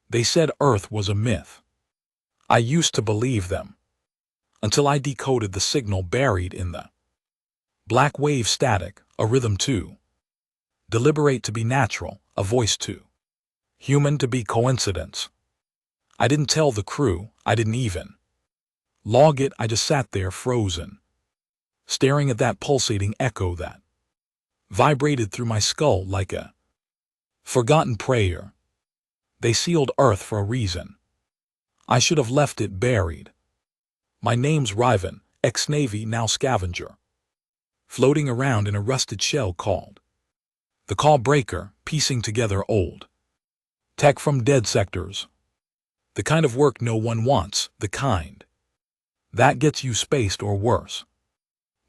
They said Earth was a myth. I used to believe them, until I decoded the signal buried in the black wave static, a rhythm too. Deliberate to be natural, a voice too. Human to be coincidence. I didn't tell the crew, I didn't even log it, I just sat there frozen, staring at that pulsating echo that vibrated through my skull like a forgotten prayer. They sealed Earth for a reason. I should have left it buried. My name's Riven, ex-Navy, now scavenger, floating around in a rusted shell called the Call Breaker, piecing together old tech from dead sectors. The kind of work no one wants, the kind that gets you spaced or worse.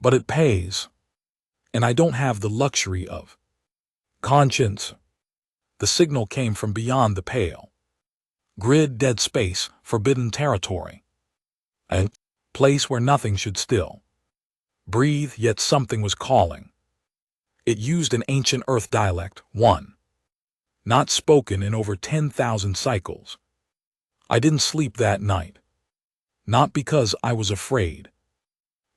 But it pays, and I don't have the luxury of conscience. The signal came from beyond the pale grid, dead space, forbidden territory. A place where nothing should still breathe, yet something was calling. It used an ancient Earth dialect, one not spoken in over 10,000 cycles. I didn't sleep that night, not because I was afraid,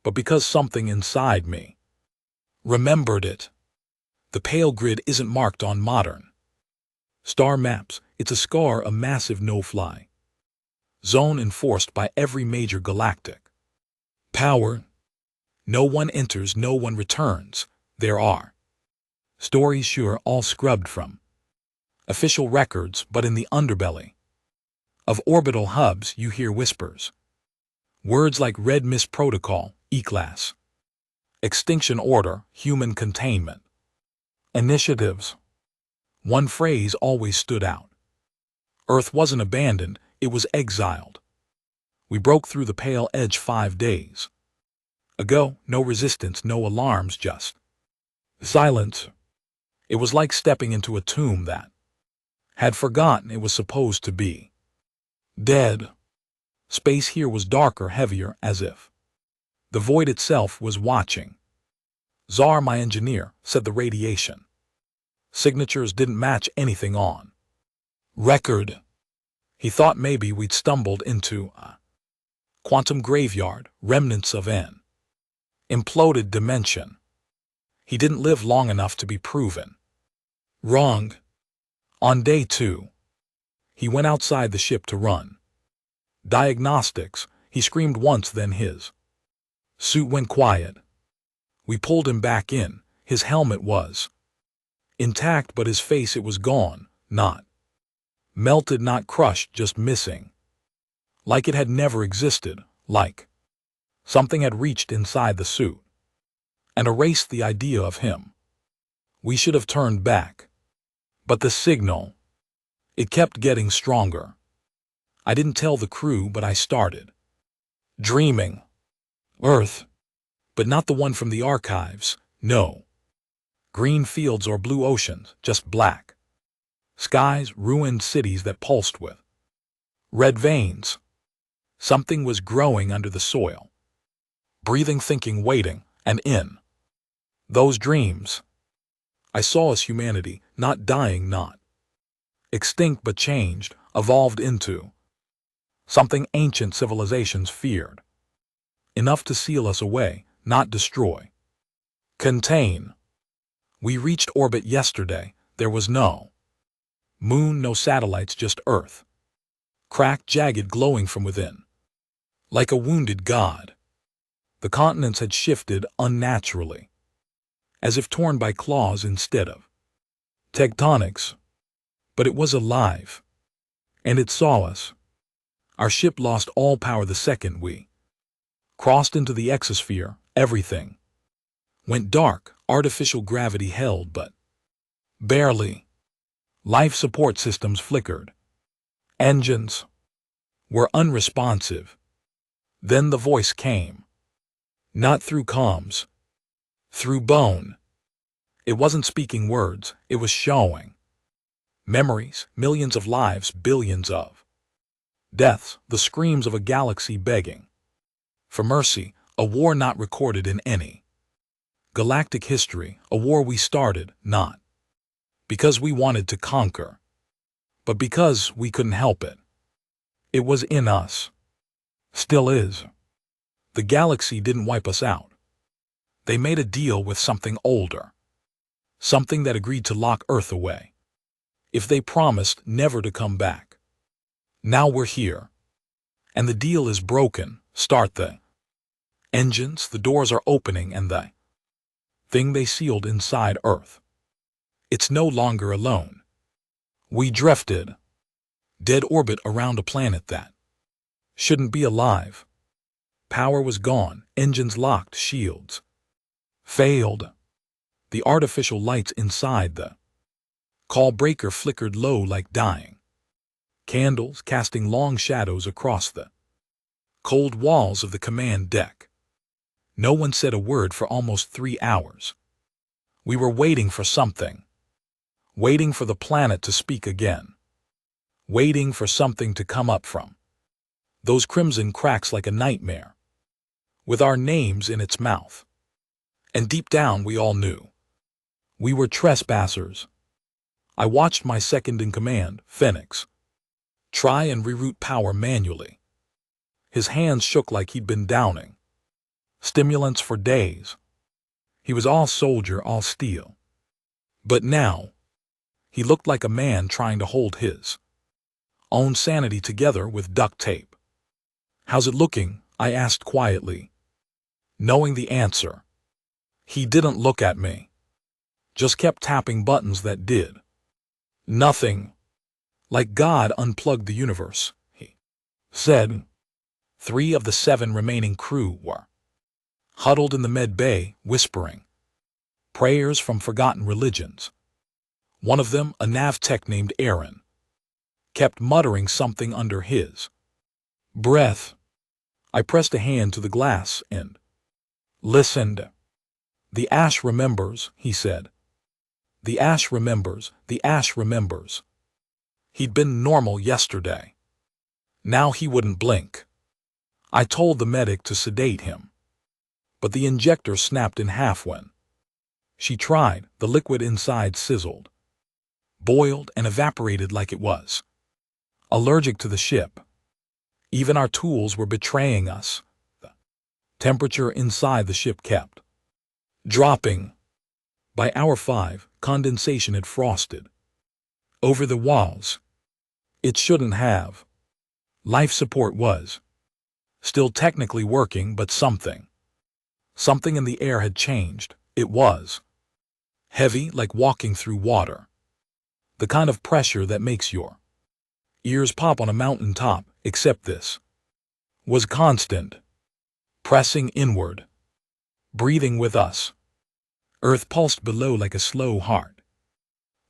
but because something inside me remembered it. The pale grid isn't marked on modern star maps. It's a scar, a massive no-fly zone enforced by every major galactic power. No one enters, no one returns. There are stories, sure, all scrubbed from official records, but in the underbelly of orbital hubs you hear whispers. Words like Red Mist Protocol, E-Class, Extinction Order, Human Containment, Initiatives. One phrase always stood out. Earth wasn't abandoned, it was exiled. We broke through the pale edge 5 days ago. No resistance, no alarms, just silence. It was like stepping into a tomb that had forgotten it was supposed to be dead. Space here was darker, heavier, as if the void itself was watching. Zar, my engineer, said the radiation signatures didn't match anything on record. He thought maybe we'd stumbled into a quantum graveyard, remnants of an imploded dimension. He didn't live long enough to be proven wrong. On day 2, he went outside the ship to run diagnostics. He screamed once, then his suit went quiet. We pulled him back in. His helmet was intact, but his face, it was gone, not melted, not crushed, just missing. Like it had never existed, like something had reached inside the suit and erased the idea of him. We should have turned back. But the signal, it kept getting stronger. I didn't tell the crew, but I started dreaming Earth, but not the one from the archives, no. Green fields or blue oceans, just black skies, ruined cities that pulsed with red veins. Something was growing under the soil, breathing, thinking, waiting, and in those dreams, I saw us, humanity, not dying, not extinct, but changed, evolved into something ancient civilizations feared, enough to seal us away, not destroy, contain. We reached orbit yesterday. There was no moon, no satellites, just Earth, cracked, jagged, glowing from within, like a wounded god. The continents had shifted unnaturally, as if torn by claws instead of tectonics. But it was alive, and it saw us. Our ship lost all power the second we crossed into the exosphere. Everything went dark. Artificial gravity held, but barely. Life support systems flickered. Engines were unresponsive. Then the voice came, not through comms, through bone. It wasn't speaking words, it was showing memories, millions of lives, billions of deaths, the screams of a galaxy begging for mercy, a war not recorded in any galactic history, a war we started, not because we wanted to conquer, But because we couldn't help it, it was in us. Still is. The galaxy didn't wipe us out. They made a deal with something older. Something that agreed to lock Earth away. If they promised never to come back. Now we're here. And the deal is broken. Start the engines, the doors are opening, and the thing they sealed inside Earth. It's no longer alone. We drifted. Dead orbit around a planet that shouldn't be alive. Power was gone, engines locked, shields failed. The artificial lights inside the call breaker flickered low like dying candles, casting long shadows across the cold walls of the command deck. No one said a word for almost 3 hours. We were waiting for something. Waiting for the planet to speak again. Waiting for something to come up from those crimson cracks like a nightmare, with our names in its mouth. And deep down we all knew. We were trespassers. I watched my second-in-command, Phoenix, try and reroute power manually. His hands shook like he'd been downing stimulants for days. He was all soldier, all steel. But now, he looked like a man trying to hold his own sanity together with duct tape. "How's it looking?" I asked quietly, knowing the answer. He didn't look at me. Just kept tapping buttons that did nothing. Like God unplugged the universe, he said. 3 of the 7 remaining crew were huddled in the med bay, whispering prayers from forgotten religions. One of them, a nav tech named Aaron, kept muttering something under his breath. I pressed a hand to the glass and listened. "The ash remembers," he said. "The ash remembers, the ash remembers." He'd been normal yesterday. Now he wouldn't blink. I told the medic to sedate him. But the injector snapped in half when she tried. The liquid inside sizzled, boiled, and evaporated like it was allergic to the ship. Even our tools were betraying us. The temperature inside the ship kept dropping. By hour 5, condensation had frosted over the walls. It shouldn't have. Life support was still technically working, but something in the air had changed. It was heavy, like walking through water. The kind of pressure that makes your ears pop on a mountain top, except this was constant, pressing inward, breathing with us. Earth pulsed below like a slow heart.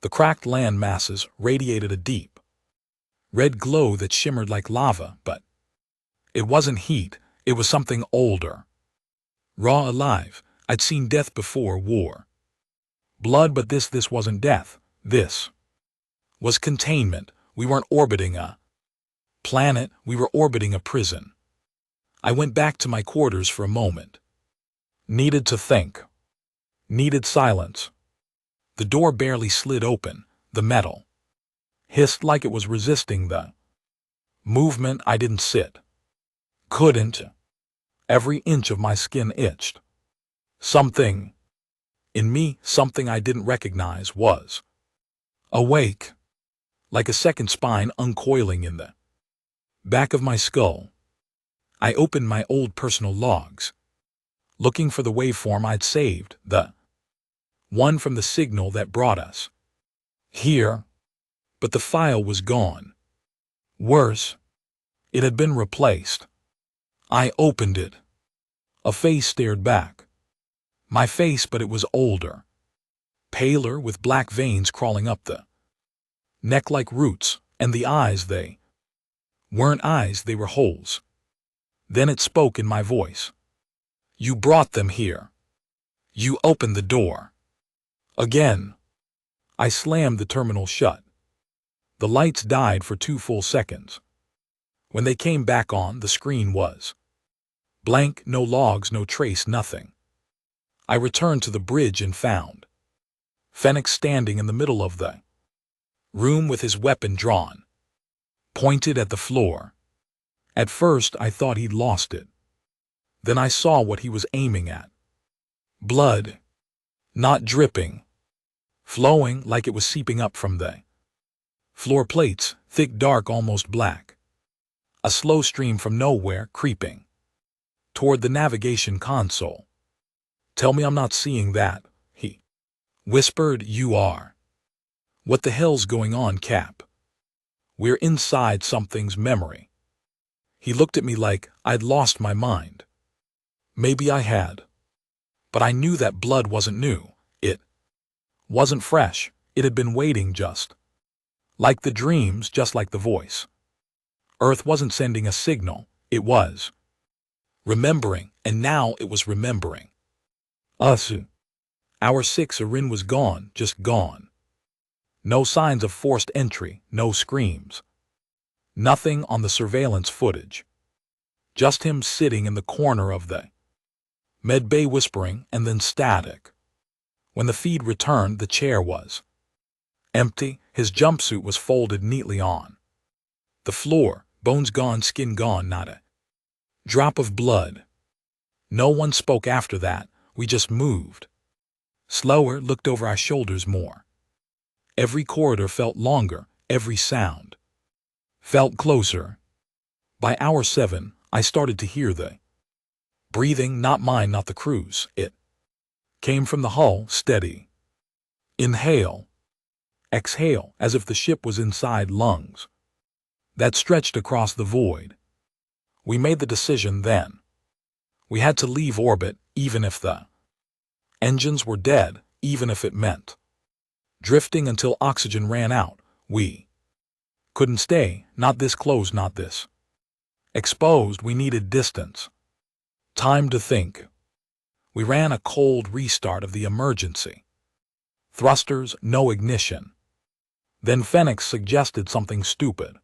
The cracked land masses radiated a deep red glow that shimmered like lava, but it wasn't heat, it was something older. Raw, alive. I'd seen death before, war, blood, but this wasn't death. This was containment. We weren't orbiting a planet, we were orbiting a prison. I went back to my quarters for a moment. Needed to think. Needed silence. The door barely slid open. The metal hissed like it was resisting the movement. I didn't sit. Couldn't. Every inch of my skin itched. Something in me, something I didn't recognize, was awake. Like a second spine uncoiling in the back of my skull. I opened my old personal logs, looking for the waveform I'd saved, the one from the signal that brought us here. But the file was gone. Worse, it had been replaced. I opened it. A face stared back. My face, but it was older. Paler, with black veins crawling up the neck like roots, and the eyes, they weren't eyes, they were holes. Then it spoke in my voice. "You brought them here. You opened the door." Again. I slammed the terminal shut. The lights died for 2 full seconds. When they came back on, the screen was blank, no logs, no trace, nothing. I returned to the bridge and found Phoenix standing in the middle of the Room with his weapon drawn, pointed at the floor. At first I thought he'd lost it. Then I saw what he was aiming at. Blood. Not dripping. Flowing like it was seeping up from the floor plates, thick, dark, almost black. A slow stream from nowhere, creeping toward the navigation console. Tell me I'm not seeing that, he whispered. You are. What the hell's going on, Cap? We're inside something's memory. He looked at me like I'd lost my mind. Maybe I had. But I knew that blood wasn't new. It wasn't fresh. It had been waiting, just like the dreams, just like the voice. Earth wasn't sending a signal. It was remembering, and now it was remembering us. Our 6 Arin was gone, just gone. No signs of forced entry, no screams. Nothing on the surveillance footage. Just him sitting in the corner of the med bay whispering, and then static. When the feed returned, the chair was empty. His jumpsuit was folded neatly on the floor, bones gone, skin gone, not a drop of blood. No one spoke after that. We just moved slower, looked over our shoulders more. Every corridor felt longer, every sound felt closer. By hour 7, I started to hear the breathing, not mine, not the crew's. It came from the hull, steady. Inhale. Exhale, as if the ship was inside lungs that stretched across the void. We made the decision then. We had to leave orbit, even if the engines were dead, even if it meant drifting until oxygen ran out. We couldn't stay, not this close, not this exposed. We needed distance. Time to think. We ran a cold restart of the emergency thrusters, no ignition. Then Phoenix suggested something stupid.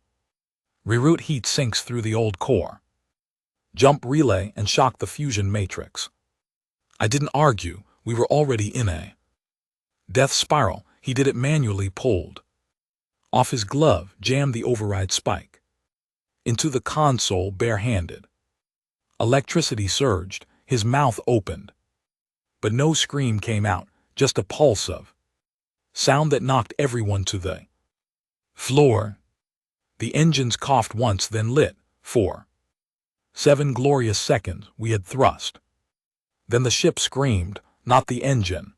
Reroute heat sinks through the old core. Jump relay and shock the fusion matrix. I didn't argue. We were already in a death spiral. He did it manually, pulled off his glove, jammed the override spike into the console barehanded. Electricity surged. His mouth opened. But no scream came out, just a pulse of sound that knocked everyone to the floor. The engines coughed once, then lit. For 7 glorious seconds we had thrust. Then the ship screamed, not the engine.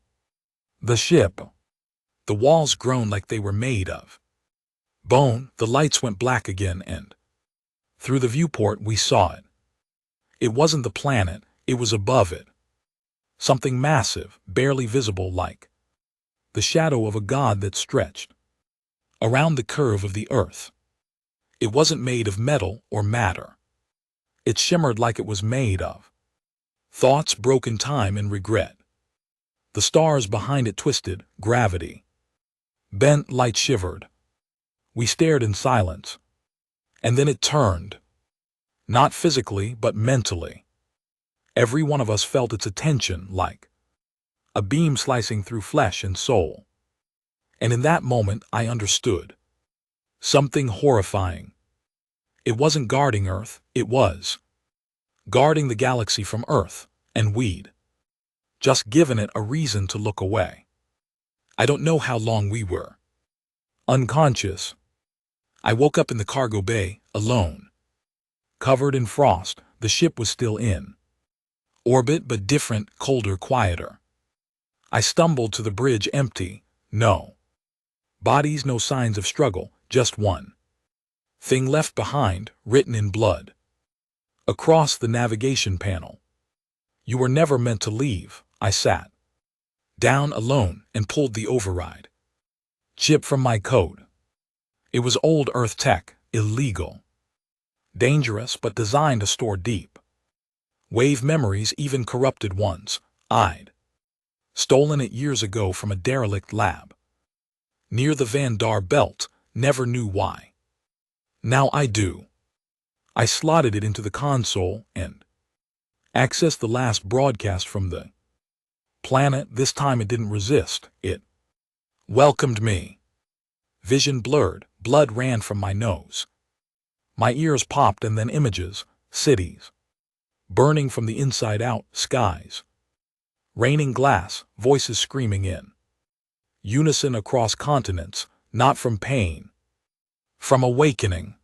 The ship. The walls groaned like they were made of bone. The lights went black again, and through the viewport we saw it. It wasn't the planet, it was above it. Something massive, barely visible, like the shadow of a god that stretched around the curve of the earth. It wasn't made of metal or matter. It shimmered like it was made of thoughts, broken time, and regret. The stars behind it twisted, gravity bent, light shivered. We stared in silence. And then it turned. Not physically, but mentally. Every one of us felt its attention, like a beam slicing through flesh and soul. And in that moment I understood something horrifying. It wasn't guarding Earth, it was guarding the galaxy from Earth, and we'd just given it a reason to look away. I don't know how long we were unconscious. I woke up in the cargo bay, alone. Covered in frost, the ship was still in orbit, but different, colder, quieter. I stumbled to the bridge, empty. No bodies, no signs of struggle, just one thing left behind, written in blood across the navigation panel. You were never meant to leave. I sat down alone and pulled the override chip from my code. It was old Earth tech, illegal, dangerous, but designed to store deep wave memories, even corrupted ones. I'd stolen it years ago from a derelict lab near the Van Dar Belt, never knew why. Now I do. I slotted it into the console and accessed the last broadcast from the planet. This time it didn't resist. It welcomed me. Vision blurred, blood ran from my nose. My ears popped, and then images, cities. Burning from the inside out, skies. Raining glass, voices screaming in. Unison across continents, not from pain. From awakening.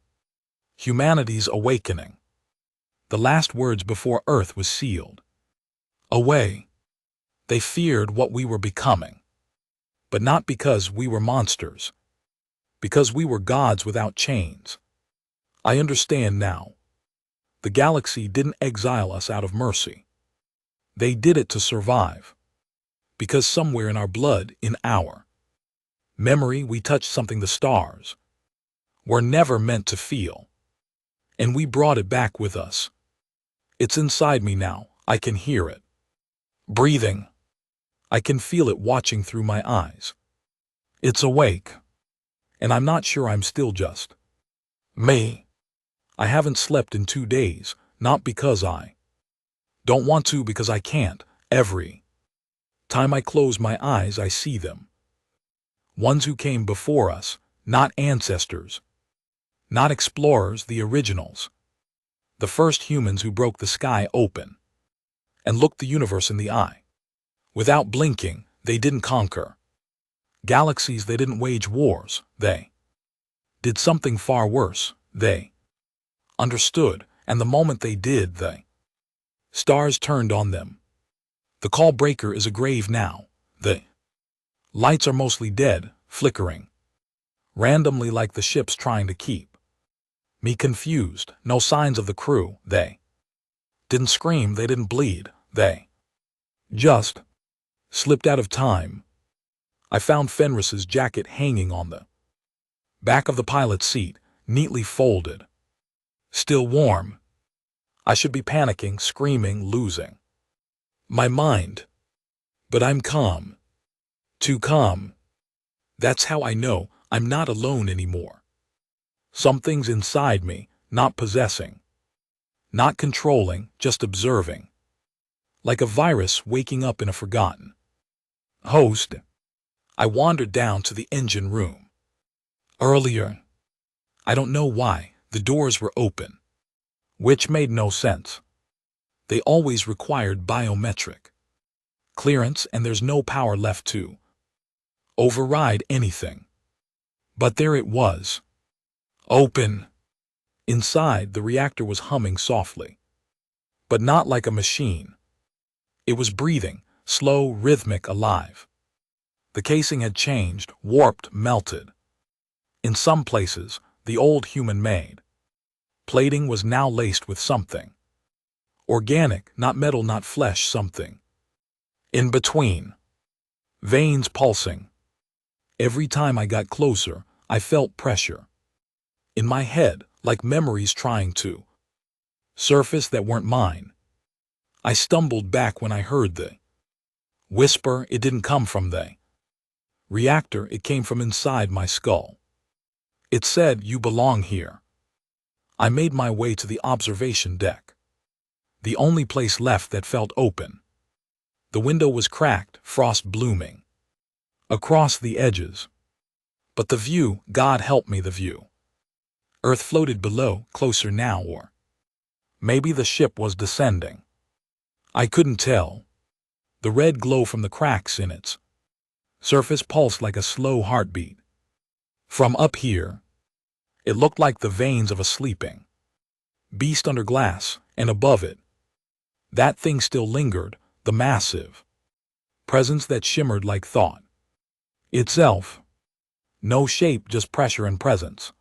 Humanity's awakening. The last words before Earth was sealed. Away. They feared what we were becoming. But not because we were monsters. Because we were gods without chains. I understand now. The galaxy didn't exile us out of mercy. They did it to survive. Because somewhere in our blood, in our memory, we touched something the stars were never meant to feel. And we brought it back with us. It's inside me now. I can hear it. Breathing. I can feel it watching through my eyes. It's awake. And I'm not sure I'm still just me. I haven't slept in 2 days, not because I don't want to, because I can't. Every time I close my eyes, I see them. Ones who came before us, not ancestors. Not explorers, the originals. The first humans who broke the sky open and looked the universe in the eye. Without blinking, they didn't conquer galaxies, they didn't wage wars, they did something far worse. They understood, and the moment they did, the stars turned on them. The call breaker is a grave now. The lights are mostly dead, flickering randomly like the ships trying to keep me confused. No signs of the crew. They didn't scream, they didn't bleed, they just slipped out of time. I found Fenris's jacket hanging on the back of the pilot's seat, neatly folded. Still warm. I should be panicking, screaming, losing my mind. But I'm calm. Too calm. That's how I know I'm not alone anymore. Something's inside me, not possessing. Not controlling, just observing. Like a virus waking up in a forgotten host. I wandered down to the engine room. Earlier, I don't know why, the doors were open. Which made no sense. They always required biometric clearance, and there's no power left to override anything. But there it was. Open. Inside, the reactor was humming softly. But not like a machine. It was breathing, slow, rhythmic, alive. The casing had changed, warped, melted. In some places, the old human-made plating was now laced with something. Organic, not metal, not flesh, something in between. Veins pulsing. Every time I got closer, I felt pressure. In my head, like memories trying to surface that weren't mine. I stumbled back when I heard the whisper. It didn't come from the reactor, it came from inside my skull. It said, "You belong here." I made my way to the observation deck. The only place left that felt open. The window was cracked, frost blooming across the edges. But the view, God help me, the view. Earth floated below, closer now, or maybe the ship was descending. I couldn't tell. The red glow from the cracks in its surface pulsed like a slow heartbeat. From up here, it looked like the veins of a sleeping beast under glass, and above it, that thing still lingered, the massive presence that shimmered like thought itself. No shape, just pressure and presence.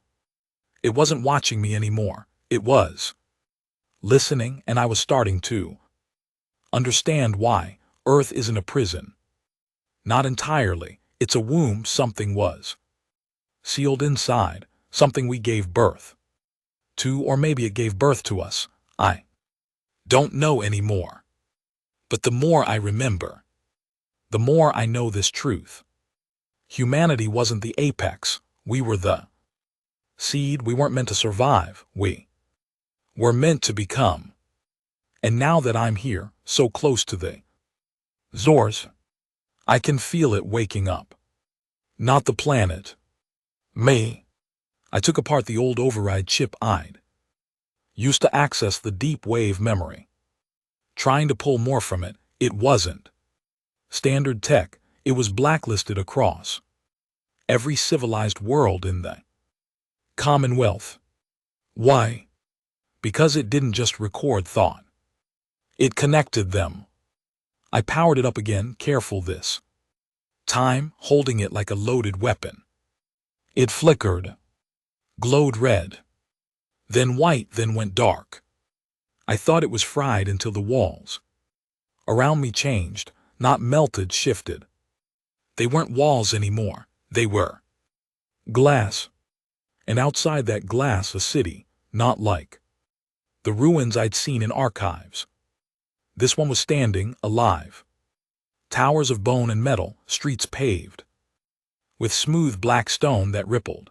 It wasn't watching me anymore. It was listening, and I was starting to understand why Earth isn't a prison. Not entirely. It's a womb. Something was sealed inside, something we gave birth to, or maybe it gave birth to us. I don't know anymore. But the more I remember, the more I know this truth. Humanity wasn't the apex. We were the seed. We weren't meant to survive. We were meant to become. And now that I'm here, so close to the source, I can feel it waking up. Not the planet, Me. I took apart the old override chip I'd used to access the deep wave memory. Trying to pull more from it, it wasn't standard tech. It was blacklisted across every civilized world in the Commonwealth. Why? Because it didn't just record thought. It connected them. I powered it up again, careful this time, holding it like a loaded weapon. It flickered, glowed red, then white, then went dark. I thought it was fried until the walls around me changed, not melted, shifted. They weren't walls anymore. They were glass. And outside that glass, a city, not like the ruins I'd seen in archives. This one was standing, alive. Towers of bone and metal, streets paved with smooth black stone that rippled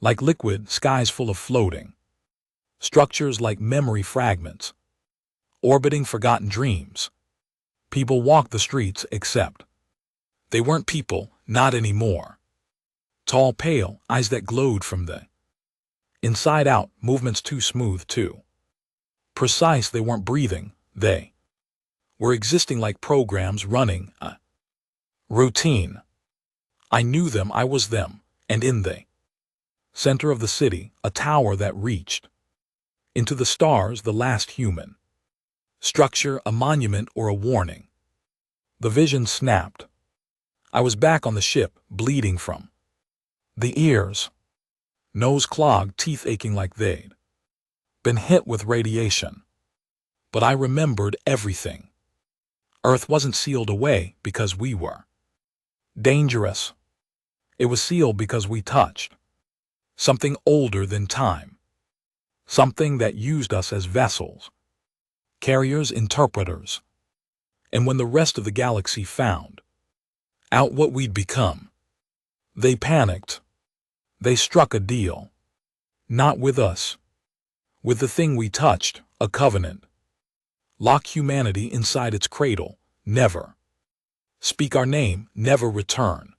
like liquid, skies full of floating structures like memory fragments, orbiting forgotten dreams. People walked the streets, except they weren't people, not anymore. Tall, pale, eyes that glowed from the inside out, movements too smooth, too precise. They weren't breathing, they were existing like programs running a routine. I knew them, I was them, and in the center of the city, a tower that reached into the stars, the last human structure, a monument or a warning. The vision snapped. I was back on the ship, bleeding from the ears, nose clogged, teeth aching like they'd been hit with radiation. But I remembered everything. Earth wasn't sealed away because we were dangerous. It was sealed because we touched something older than time, something that used us as vessels, carriers, interpreters. And when the rest of the galaxy found out what we'd become, they panicked. They struck a deal. Not with us. With the thing we touched, a covenant. Lock humanity inside its cradle, never speak our name, never return.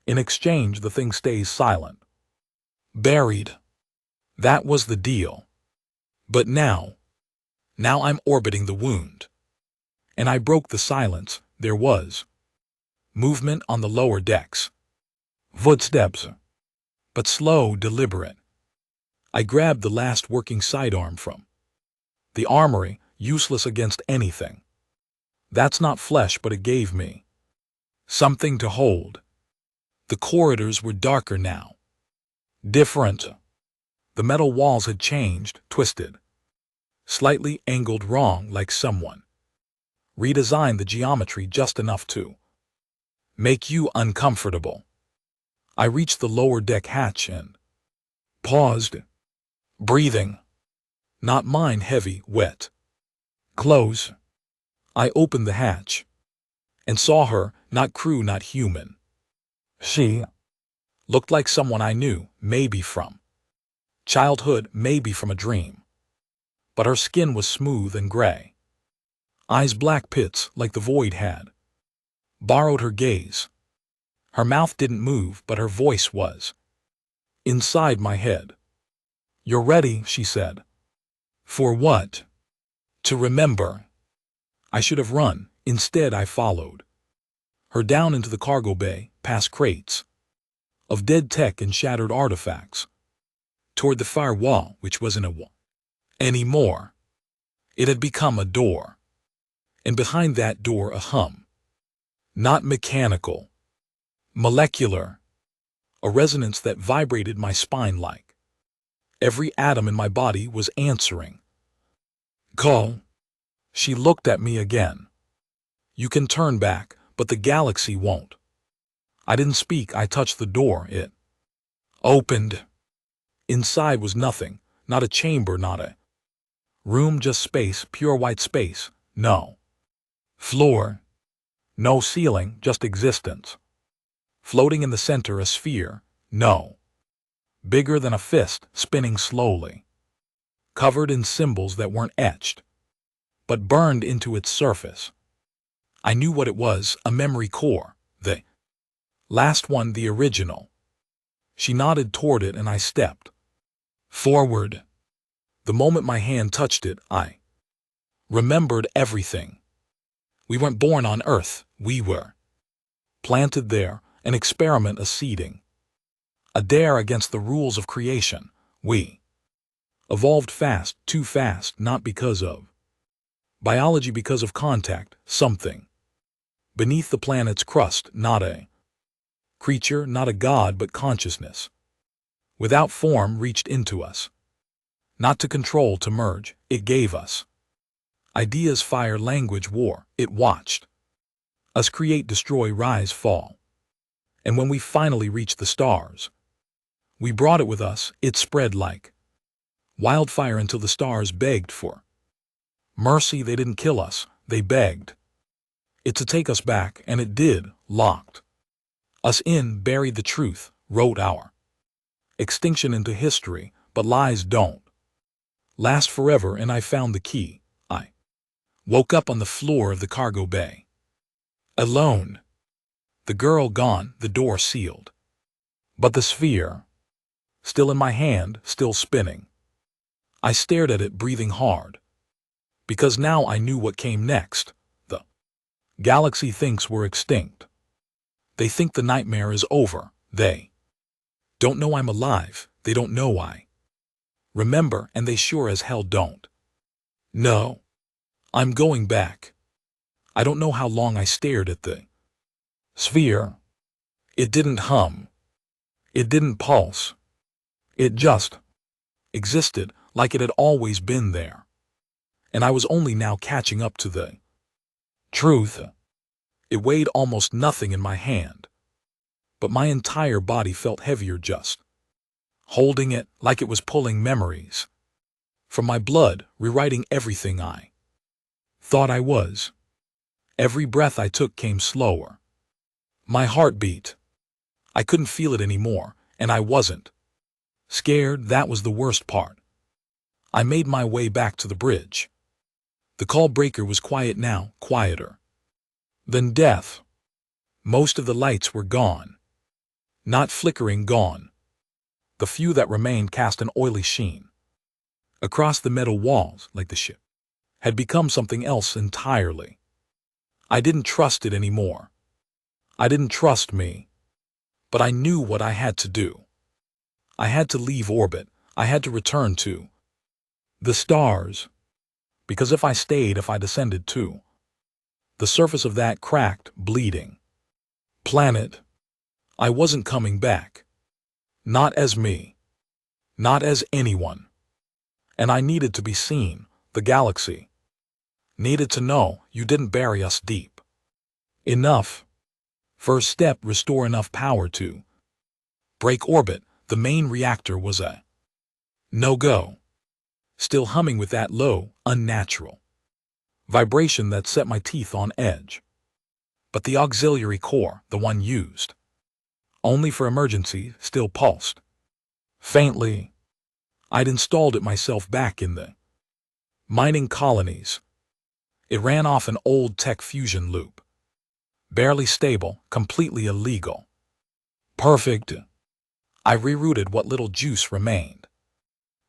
In exchange, the thing stays silent. Buried. That was the deal. But now I'm orbiting the wound. And I broke the silence. There was movement on the lower decks. Footsteps. But slow, deliberate. I grabbed the last working sidearm from the armory, useless against anything. That's not flesh, but it gave me something to hold. The corridors were darker now. Different. The metal walls had changed, twisted, slightly angled wrong, like someone redesigned the geometry just enough to make you uncomfortable. I reached the lower deck hatch and paused, breathing. Not mine, heavy, wet. Close. I opened the hatch and saw her, not crew, not human. She looked like someone I knew, maybe from childhood, maybe from a dream. But her skin was smooth and gray. Eyes black pits, like the void had borrowed her gaze. Her mouth didn't move, but her voice was inside my head. "You're ready," she said. "For what?" "To remember." I should have run. Instead, I followed her down into the cargo bay, past crates of dead tech and shattered artifacts, toward the firewall, which wasn't a wall anymore. It had become a door. And behind that door, a hum. Not mechanical. Molecular. A resonance that vibrated my spine like every atom in my body was answering. "Call." She looked at me again. "You can turn back, but the galaxy won't." I didn't speak. I touched the door. It opened. Inside was nothing. Not a chamber, not a room, just space, pure white space. No floor. No ceiling, just existence. Floating in the center, a sphere. No. Bigger than a fist, spinning slowly. Covered in symbols that weren't etched, but burned into its surface. I knew what it was, a memory core. The last one, the original. She nodded toward it and I stepped forward. The moment my hand touched it, I remembered everything. We weren't born on Earth, we were planted there, an experiment, a seeding, a dare against the rules of creation. We evolved fast, too fast, not because of biology, because of contact, something beneath the planet's crust, not a creature, not a god, but consciousness. Without form, reached into us. Not to control, to merge, it gave us ideas, fire, language, war. It watched us create, destroy, rise, fall. And when we finally reached the stars, we brought it with us. It spread like wildfire until the stars begged for mercy. They didn't kill us, they begged it to take us back, and it did. Locked us in, buried the truth, wrote our extinction into history. But lies don't last forever, and I found the key. I woke up on the floor of the cargo bay. Alone. The girl gone, the door sealed. But the sphere, still in my hand, still spinning. I stared at it, breathing hard. Because now I knew what came next. The galaxy thinks we're extinct. They think the nightmare is over. They don't know I'm alive. They don't know I remember, and they sure as hell don't know I'm going back. I don't know how long I stared at the sphere. It didn't hum. It didn't pulse. It just existed, like it had always been there. And I was only now catching up to the truth. It weighed almost nothing in my hand, but my entire body felt heavier just holding it, like it was pulling memories from my blood, rewriting everything I thought I was. Every breath I took came slower. My heart beat. I couldn't feel it anymore, and I wasn't scared. That was the worst part. I made my way back to the bridge. The call breaker was quiet now, quieter than death. Most of the lights were gone. Not flickering, gone. The few that remained cast an oily sheen across the metal walls, like the ship had become something else entirely. I didn't trust it anymore. I didn't trust me. But I knew what I had to do. I had to leave orbit. I had to return to the stars. Because if I stayed, if I descended to the surface of that cracked, bleeding planet, I wasn't coming back. Not as me. Not as anyone. And I needed to be seen. The galaxy needed to know you didn't bury us deep enough. First step, restore enough power to break orbit. The main reactor was a no-go. Still humming with that low, unnatural vibration that set my teeth on edge. But the auxiliary core, the one used only for emergency, still pulsed faintly. I'd installed it myself back in the mining colonies. It ran off an old tech fusion loop. Barely stable, completely illegal. Perfect. I rerouted what little juice remained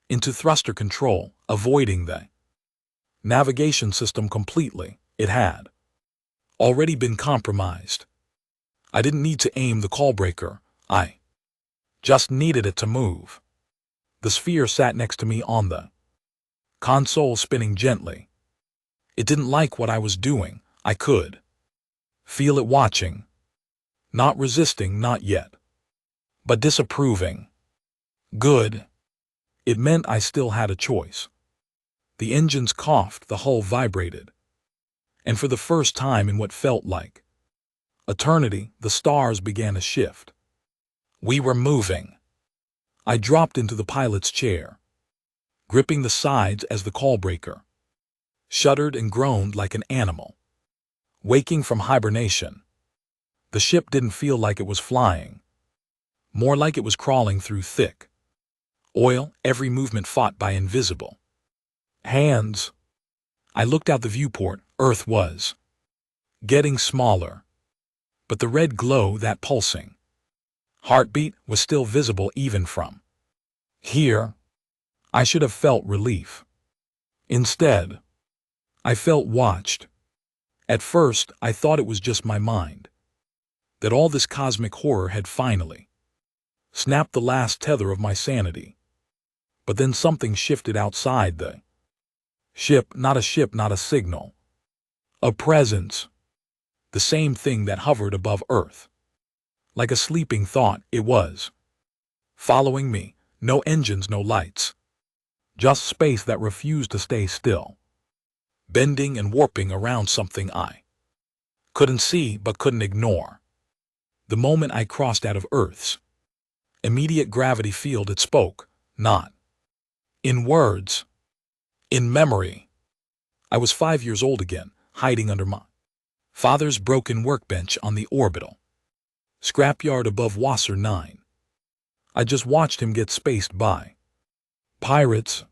into thruster control, avoiding the navigation system completely. It had already been compromised. I didn't need to aim the call breaker. I just needed it to move. The sphere sat next to me on the console, spinning gently. It didn't like what I was doing. I could feel it watching. Not resisting, not yet. But disapproving. Good. It meant I still had a choice. The engines coughed, the hull vibrated. And for the first time in what felt like eternity, the stars began to shift. We were moving. I dropped into the pilot's chair, gripping the sides as the call breaker shuddered and groaned like an animal waking from hibernation. The ship didn't feel like it was flying, more like it was crawling through thick oil, every movement fought by invisible hands. I looked out the viewport. Earth was getting smaller, but the red glow, that pulsing Heartbeat was still visible even from here. I should have felt relief. Instead, I felt watched. At first, I thought it was just my mind, that all this cosmic horror had finally snapped the last tether of my sanity. But then something shifted outside the ship, not a signal. A presence. The same thing that hovered above Earth. Like a sleeping thought, it was following me. No engines, no lights. Just space that refused to stay still. Bending and warping around something I couldn't see but couldn't ignore. The moment I crossed out of Earth's immediate gravity field, it spoke, not in words, in memory. I was 5 years old again, hiding under my father's broken workbench on the orbital scrapyard above Wasser 9. I just watched him get spaced by pirates.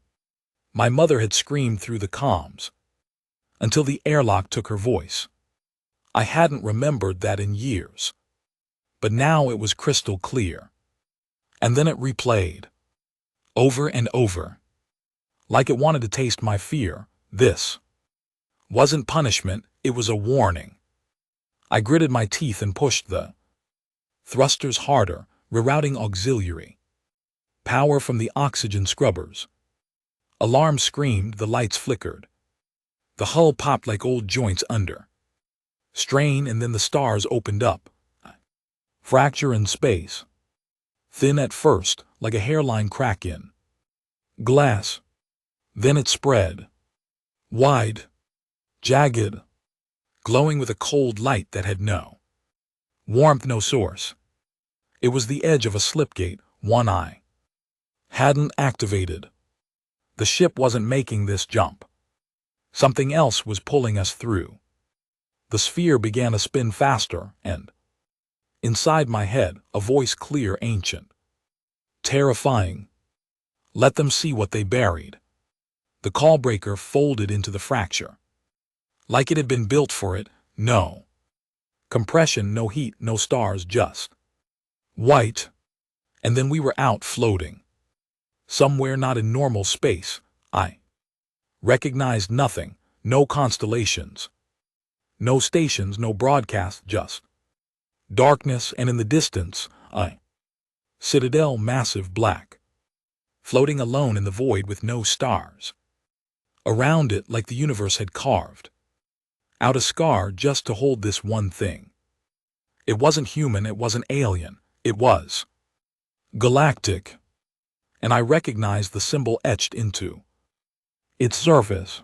My mother had screamed through the comms until the airlock took her voice. I hadn't remembered that in years, but now it was crystal clear. And then it replayed, over and over, like it wanted to taste my fear. This wasn't punishment, it was a warning. I gritted my teeth and pushed the thrusters harder, rerouting auxiliary power from the oxygen scrubbers. Alarms screamed, the lights flickered. The hull popped like old joints under strain, and then the stars opened up. Fracture in space. Thin at first, like a hairline crack in glass. Then it spread. Wide. Jagged. Glowing with a cold light that had no warmth, no source. It was the edge of a slipgate, one I hadn't activated. The ship wasn't making this jump. Something else was pulling us through. The sphere began to spin faster, and inside my head, a voice clear, ancient, terrifying. Let them see what they buried. The call breaker folded into the fracture. Like it had been built for it. No compression, no heat, no stars, just white. And then we were out floating. Somewhere not in normal space. I recognized nothing. No constellations. No stations, no broadcast, just darkness, and in the distance, a citadel, massive, black, floating alone in the void with no stars around it, like the universe had carved out a scar just to hold this one thing. It wasn't human, it wasn't alien, it was galactic, and I recognized the symbol etched into its surface.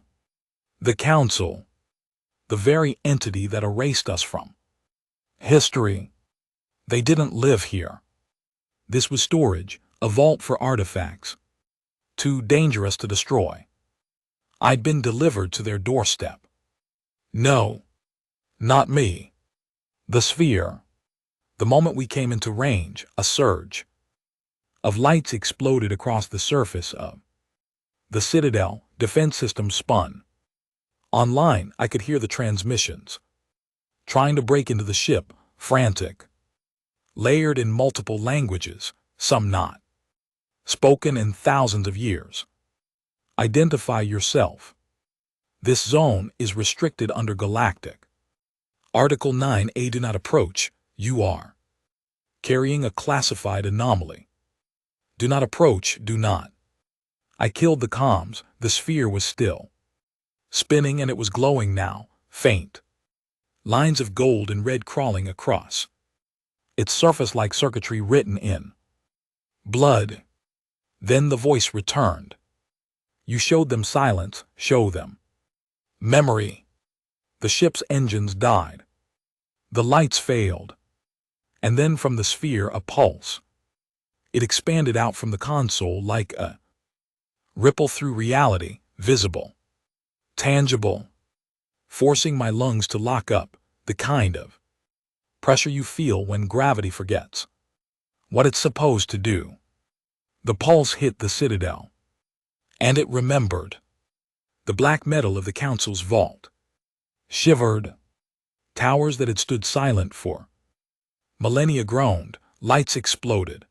The Council, the very entity that erased us from history. They didn't live here. This was storage, a vault for artifacts, too dangerous to destroy. I'd been delivered to their doorstep. No, not me. The sphere. The moment we came into range, a surge of lights exploded across the surface of the Citadel. Defense systems spun. Online, I could hear the transmissions trying to break into the ship, frantic, layered in multiple languages, some not spoken in thousands of years. Identify yourself. This zone is restricted under Galactic Article 9A. Do not approach. You are carrying a classified anomaly. Do not approach. Do not. I killed the comms. The sphere was still spinning, and it was glowing now, faint. Lines of gold and red crawling across its surface like circuitry written in blood. Then the voice returned. You showed them silence, show them memory. The ship's engines died. The lights failed. And then from the sphere a pulse. It expanded out from the console like a ripple through reality, visible, tangible, forcing my lungs to lock up, the kind of pressure you feel when gravity forgets what it's supposed to do. The pulse hit the Citadel, and it remembered. The black metal of the Council's vault shivered. Towers that had stood silent for millennia groaned. Lights exploded.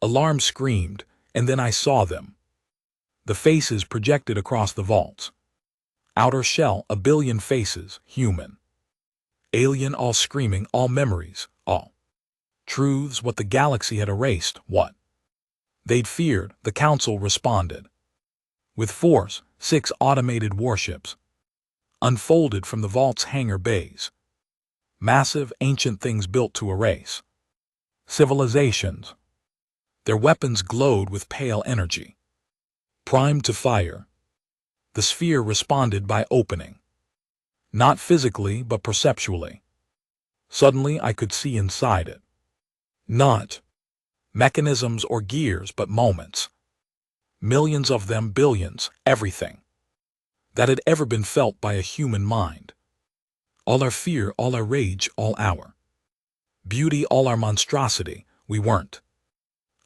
Alarms screamed, and then I saw them. The faces projected across the vaults. Outer shell, a billion faces, human. Alien, all screaming, all memories, all truths, what the galaxy had erased, what they'd feared. The Council responded. With force, 6 automated warships unfolded from the vault's hangar bays. Massive, ancient things built to erase civilizations. Their weapons glowed with pale energy. Primed to fire. The sphere responded by opening. Not physically, but perceptually. Suddenly I could see inside it. Not mechanisms or gears, but moments. Millions of them, billions, everything that had ever been felt by a human mind. All our fear, all our rage, all our beauty, all our monstrosity. We weren't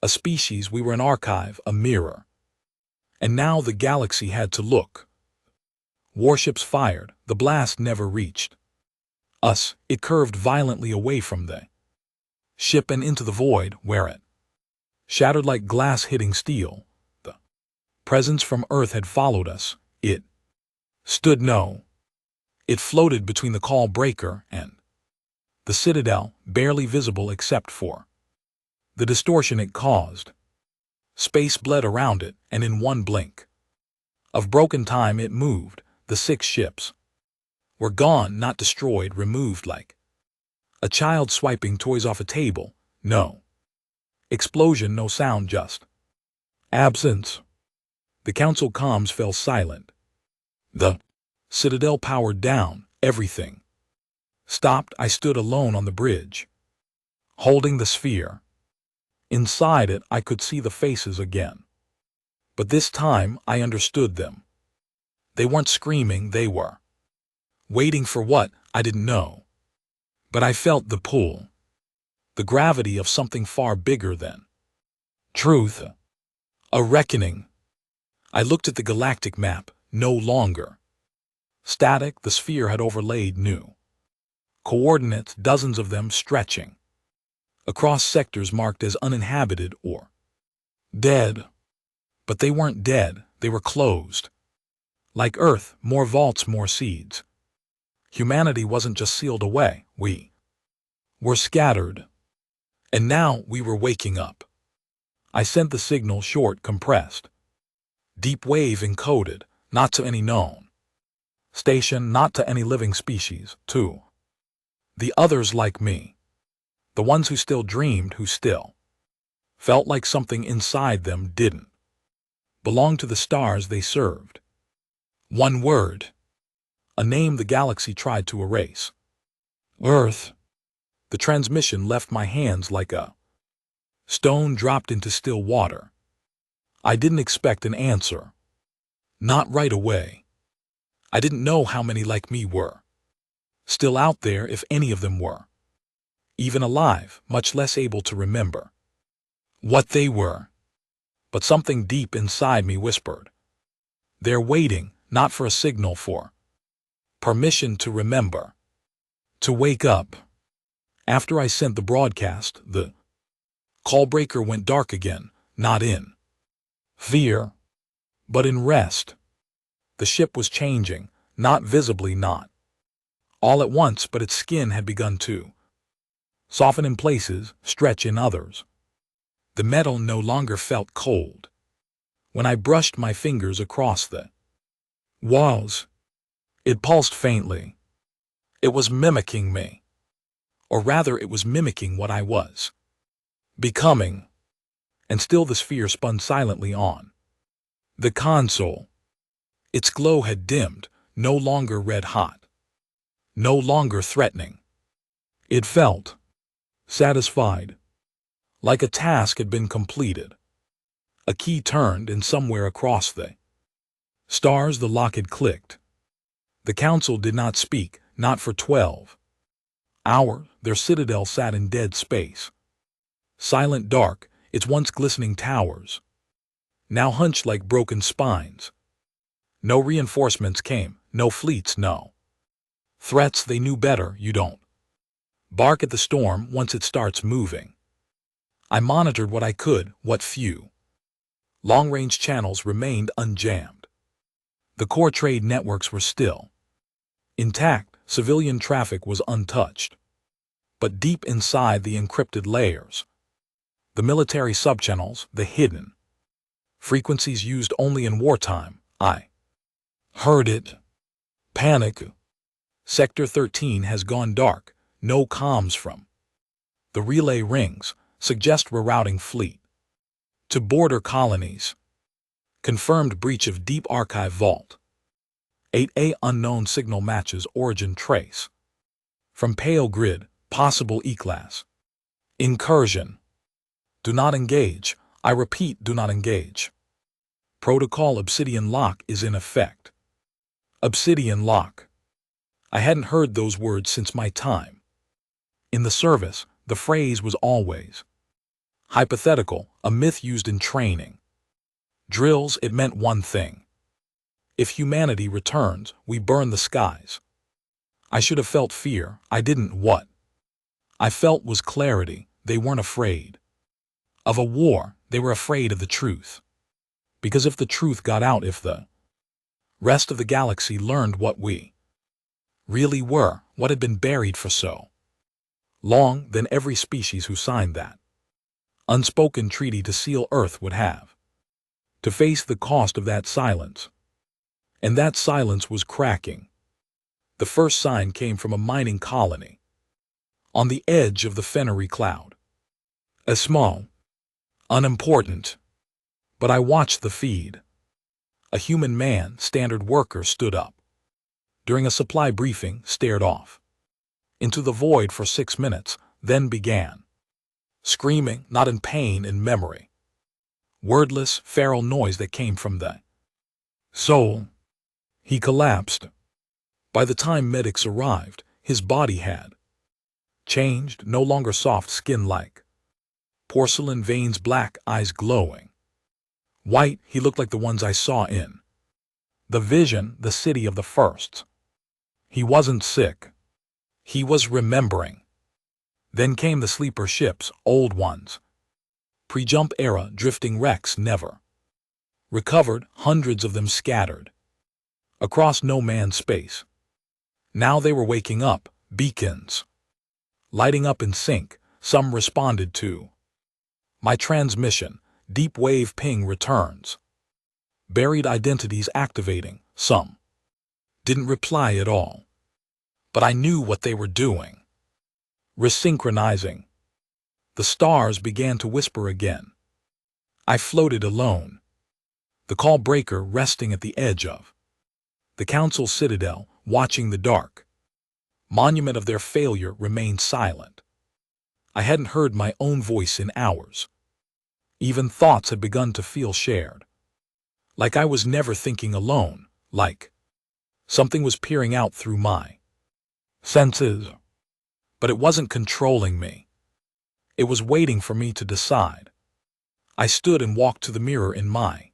a species, we were an archive, a mirror. And now the galaxy had to look. Warships fired, the blast never reached us. It curved violently away from the ship and into the void, where it shattered like glass hitting steel. The presence from Earth had followed us. It stood no. It floated between the call breaker and the Citadel, barely visible except for the distortion it caused. Space bled around it, and in one blink of broken time it moved. The 6 ships were gone, not destroyed, removed like a child swiping toys off a table. No explosion, no sound, just absence. The Council comms fell silent. The Citadel powered down. Everything stopped. I stood alone on the bridge, holding the sphere. Inside it, I could see the faces again. But this time, I understood them. They weren't screaming, they were waiting for what, I didn't know. But I felt the pull, the gravity of something far bigger than truth. A reckoning. I looked at the galactic map, no longer static. The sphere had overlaid new coordinates, dozens of them stretching across sectors marked as uninhabited or dead. But they weren't dead, they were closed. Like Earth, more vaults, more seeds. Humanity wasn't just sealed away, we were scattered. And now we were waking up. I sent the signal, short, compressed. Deep wave encoded, not to any known station, not to any living species, to the others like me. The ones who still dreamed, who still felt like something inside them didn't belong to the stars they served. One word. A name the galaxy tried to erase. Earth. The transmission left my hands like a stone dropped into still water. I didn't expect an answer. Not right away. I didn't know how many like me were still out there, if any of them were even alive, much less able to remember what they were. But something deep inside me whispered. They're waiting, not for a signal, for permission to remember, to wake up. After I sent the broadcast, the call breaker went dark again, not in fear, but in rest. The ship was changing, not visibly, not all at once, but its skin had begun to soften in places, stretch in others. The metal no longer felt cold. When I brushed my fingers across the walls, it pulsed faintly. It was mimicking me. Or rather, it was mimicking what I was becoming. And still the sphere spun silently on. The console. Its glow had dimmed, no longer red-hot, no longer threatening. It felt satisfied, like a task had been completed. A key turned, and somewhere across the stars the lock had clicked. The Council did not speak, not for 12 hours. Their citadel sat in dead space. Silent, dark, its once glistening towers now hunched like broken spines. No reinforcements came, no fleets, no threats. They knew better. You don't bark at the storm once it starts moving. I monitored what I could, what few. Long-range channels remained unjammed. The core trade networks were still intact, civilian traffic was untouched. But deep inside the encrypted layers, the military subchannels, the hidden frequencies used only in wartime, I heard it. Panic. Sector 13 has gone dark, no comms from. The relay rings suggest rerouting fleet to border colonies. Confirmed breach of deep archive vault. 8A unknown signal matches origin trace. From pale grid, possible E-class. Incursion. Do not engage. I repeat, do not engage. Protocol Obsidian Lock is in effect. Obsidian Lock. I hadn't heard those words since my time. In the service, the phrase was always hypothetical, a myth used in training. Drills, it meant one thing. If humanity returns, we burn the skies. I should have felt fear, I didn't. What I felt was clarity. They weren't afraid of a war, they were afraid of the truth. Because if the truth got out, if the rest of the galaxy learned what we really were, what had been buried for so long, then every species who signed that unspoken treaty to seal Earth would have to face the cost of that silence. And that silence was cracking. The first sign came from a mining colony on the edge of the Fennery Cloud. A small, unimportant, but I watched the feed. A human man, standard worker, stood up. During a supply briefing, stared off into the void for 6 minutes, then began screaming, not in pain, in memory. Wordless, feral noise that came from the soul. He collapsed. By the time medics arrived, his body had changed, no longer soft skin-like porcelain, veins black, eyes glowing white. He looked like the ones I saw in the Vision, the city of the firsts. He wasn't sick. He was remembering. Then came the sleeper ships, old ones. Pre-jump era, drifting wrecks never recovered, hundreds of them scattered across no man's space. Now they were waking up, beacons lighting up in sync. Some responded to my transmission. Deep wave ping returns. Buried identities activating. Some didn't reply at all. But I knew what they were doing. Resynchronizing. The stars began to whisper again. I floated alone. The call breaker resting at the edge of the Council Citadel, watching the dark monument of their failure remain silent. I hadn't heard my own voice in hours. Even thoughts had begun to feel shared. Like I was never thinking alone, like something was peering out through my senses. But it wasn't controlling me. It was waiting for me to decide. I stood and walked to the mirror in my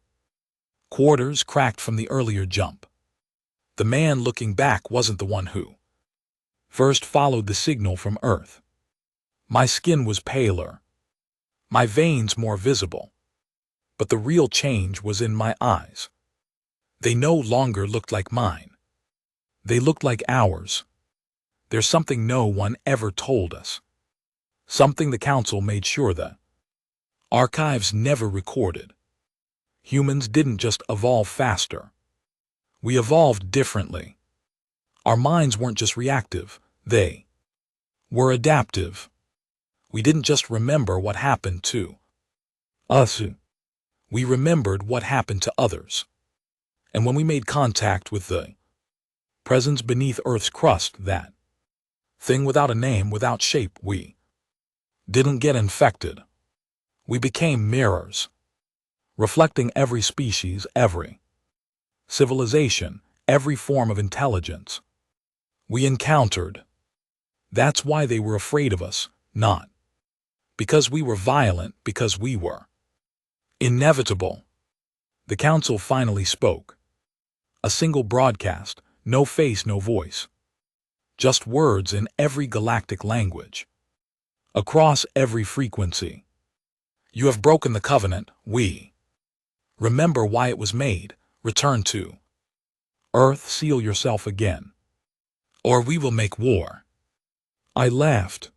quarters, cracked from the earlier jump. The man looking back wasn't the one who first followed the signal from Earth. My skin was paler, my veins more visible. But the real change was in my eyes. They no longer looked like mine. They looked like ours. There's something no one ever told us. Something the Council made sure the archives never recorded. Humans didn't just evolve faster. We evolved differently. Our minds weren't just reactive, they were adaptive. We didn't just remember what happened to us. We remembered what happened to others. And when we made contact with the presence beneath Earth's crust, that thing without a name, without shape, we didn't get infected. We became mirrors, reflecting every species, every civilization, every form of intelligence we encountered. That's why they were afraid of us, not because we were violent, because we were inevitable. The Council finally spoke. A single broadcast, no face, no voice. Just words in every galactic language. Across every frequency. You have broken the covenant, we. Remember why it was made, return to Earth, seal yourself again. Or we will make war. I laughed.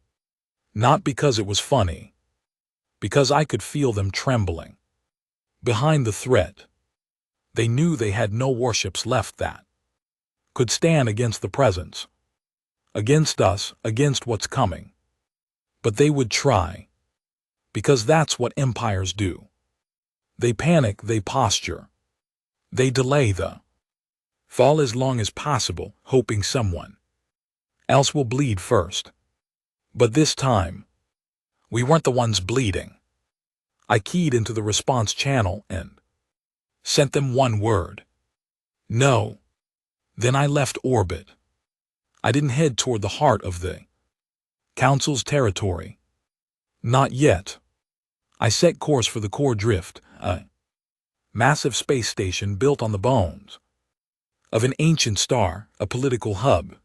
Not because it was funny. Because I could feel them trembling. Behind the threat. They knew they had no warships left that could stand against the presence. Against us, against what's coming. But they would try. Because that's what empires do. They panic, they posture. They delay the fall as long as possible, hoping someone else will bleed first. But this time, we weren't the ones bleeding. I keyed into the response channel and sent them one word. No. Then I left orbit. I didn't head toward the heart of the Council's territory. Not yet. I set course for the Core Drift, a massive space station built on the bones of an ancient star, a political hub,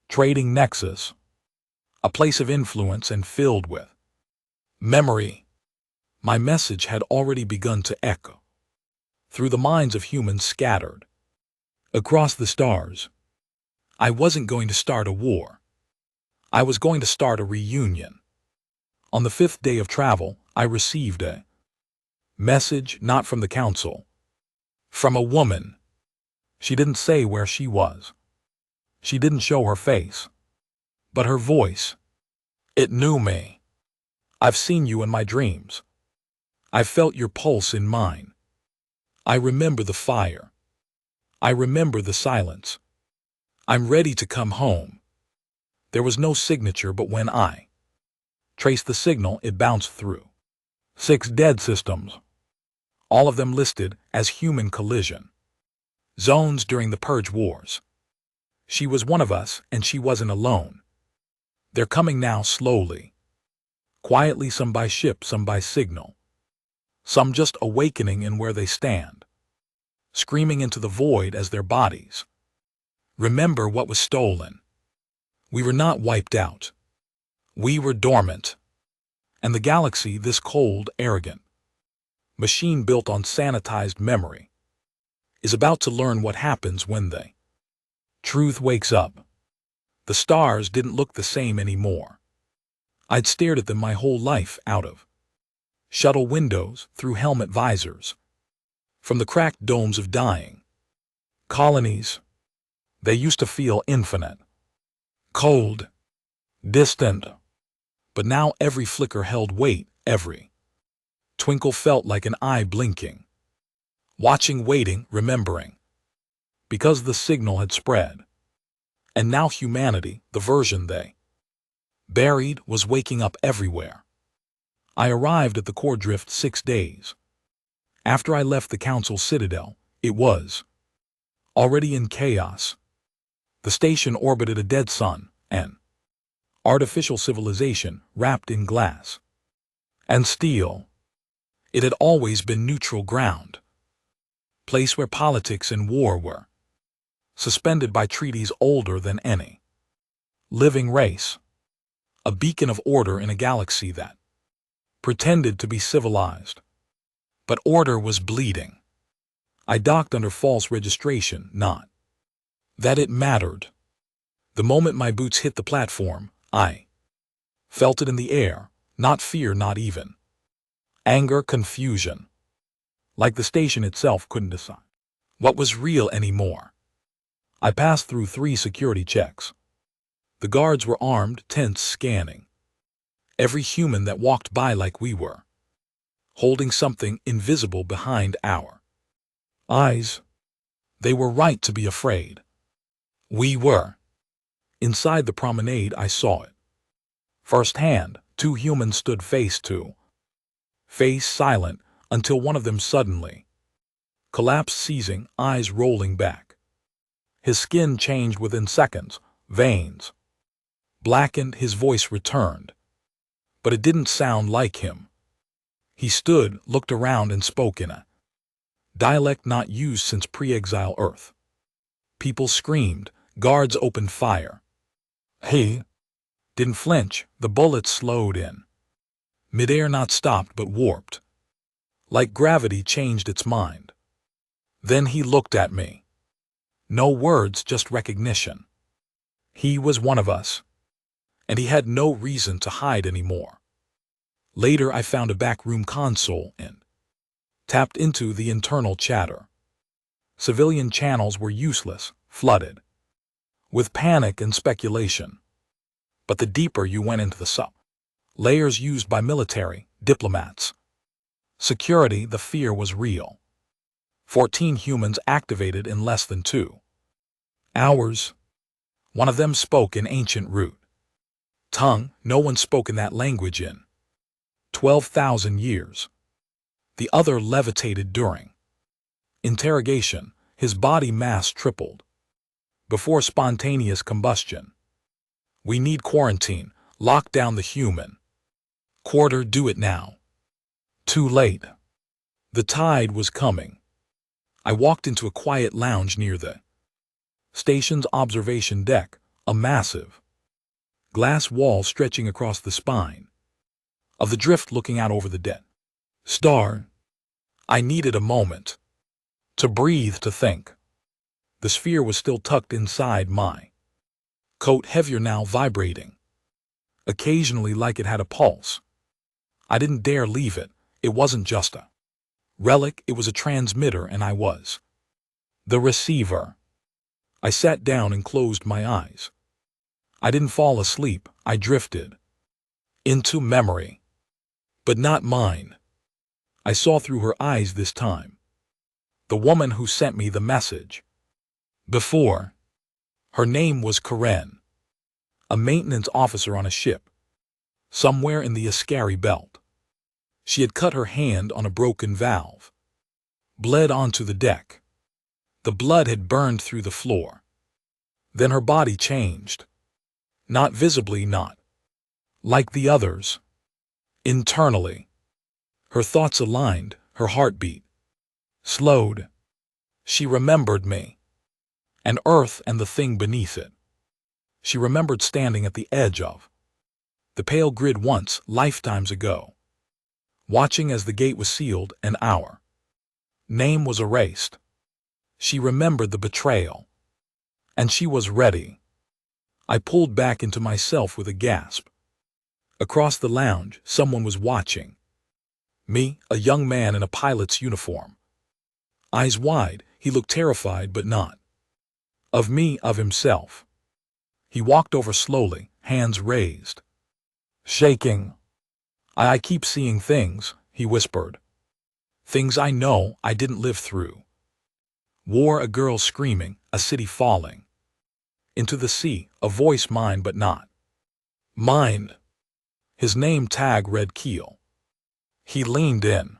trading nexus, a place of influence and filled with memory. My message had already begun to echo through the minds of humans scattered across the stars. I wasn't going to start a war. I was going to start a reunion. On the 5th day of travel, I received a message not from the Council, from a woman. She didn't say where she was. She didn't show her face. But her voice, it knew me. I've seen you in my dreams. I felt your pulse in mine. I remember the fire. I remember the silence. I'm ready to come home. There was no signature, but when I traced the signal, it bounced through 6 dead systems, all of them listed as human collision zones during the Purge Wars. She was one of us, and she wasn't alone. They're coming now slowly, quietly, some by ship, some by signal, some just awakening in where they stand, screaming into the void as their bodies remember what was stolen. We were not wiped out. We were dormant. And the galaxy, this cold, arrogant machine built on sanitized memory, is about to learn what happens when the truth wakes up. The stars didn't look the same anymore. I'd stared at them my whole life out of shuttle windows, through helmet visors, from the cracked domes of dying colonies. They used to feel infinite, cold, distant. But now every flicker held weight, every twinkle felt like an eye blinking, watching, waiting, remembering. Because the signal had spread. And now humanity, the version they buried, was waking up everywhere. I arrived at the Core Drift 6 days. After I left the Council Citadel, it was already in chaos. The station orbited a dead sun, an artificial civilization wrapped in glass and steel. It had always been neutral ground, place where politics and war were suspended by treaties older than any living race, a beacon of order in a galaxy that pretended to be civilized. But order was bleeding. I docked under false registration, not that it mattered. The moment my boots hit the platform, I felt it in the air, not fear, not even anger, confusion. Like the station itself couldn't decide what was real anymore. I passed through 3 security checks. The guards were armed, tense, scanning every human that walked by like we were, holding something invisible behind our eyes. They were right to be afraid. We were. Inside the promenade, I saw it firsthand. 2 humans stood face to face, silent, until one of them suddenly collapsed, seizing, eyes rolling back. His skin changed within seconds, veins blackened, his voice returned. But it didn't sound like him. He stood, looked around, and spoke in a dialect not used since pre-exile Earth. People screamed, guards opened fire. He didn't flinch, the bullets slowed in. Midair not stopped but warped. Like gravity changed its mind. Then he looked at me. No words, just recognition. He was one of us. And he had no reason to hide anymore. Later I found a backroom console and tapped into the internal chatter. Civilian channels were useless, flooded with panic and speculation. But the deeper you went into the sub-layers used by military, diplomats, security, the fear was real. 14 humans activated in less than 2 hours. One of them spoke in ancient root tongue no one spoke in that language in 12,000 years. The other levitated during interrogation. His body mass tripled before spontaneous combustion. We need quarantine, lock down the human quarter, do it now. Too late. The tide was coming. I walked into a quiet lounge near the station's observation deck, a massive glass wall stretching across the spine of the drift looking out over the dead star. I needed a moment to breathe, to think. The sphere was still tucked inside my coat, heavier now, vibrating occasionally like it had a pulse. I didn't dare leave it. It wasn't just a relic, it was a transmitter, and I was the receiver. I sat down and closed my eyes. I didn't fall asleep, I drifted into memory. But not mine. I saw through her eyes this time. The woman who sent me the message. Before. Her name was Karen. A maintenance officer on a ship. Somewhere in the Ascari belt. She had cut her hand on a broken valve. Bled onto the deck. The blood had burned through the floor. Then her body changed. Not visibly, not like the others. Internally. Her thoughts aligned, her heartbeat slowed. She remembered me. And Earth and the thing beneath it. She remembered standing at the edge of the pale grid once, lifetimes ago. Watching as the gate was sealed, and our name was erased. She remembered the betrayal. And she was ready. I pulled back into myself with a gasp. Across the lounge, someone was watching me, a young man in a pilot's uniform. Eyes wide, he looked terrified, but not of me, of himself. He walked over slowly, hands raised, shaking. I keep seeing things, he whispered. Things I know I didn't live through. War, a girl screaming, a city falling into the sea, a voice mine but not mine. His name tag read Keel. He leaned in.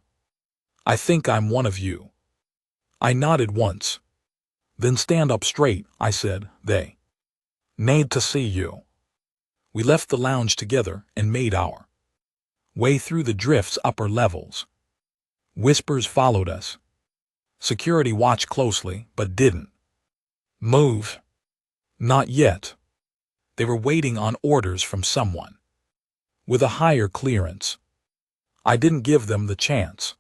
I think I'm one of you. I nodded once. Then stand up straight, I said. They need to see you. We left the lounge together and made our way through the drift's upper levels. Whispers followed us. Security watched closely, but didn't move. Not yet. They were waiting on orders from someone with a higher clearance. I didn't give them the chance.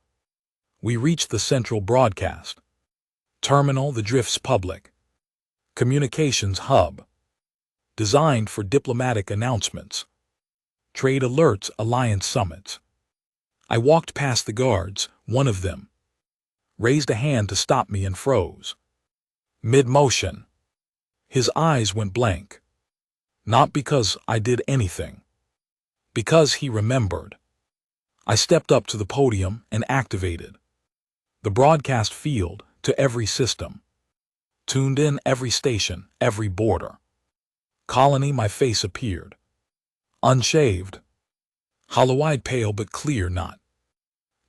We reached the central broadcast terminal, the drift's public communications hub, designed for diplomatic announcements, trade alerts, alliance summits. I walked past the guards. One of them raised a hand to stop me and froze mid-motion. His eyes went blank. Not because I did anything. Because he remembered. I stepped up to the podium and activated the broadcast field to every system. Tuned in every station, every border colony. My face appeared. Unshaved. Hollow-eyed, pale but clear, not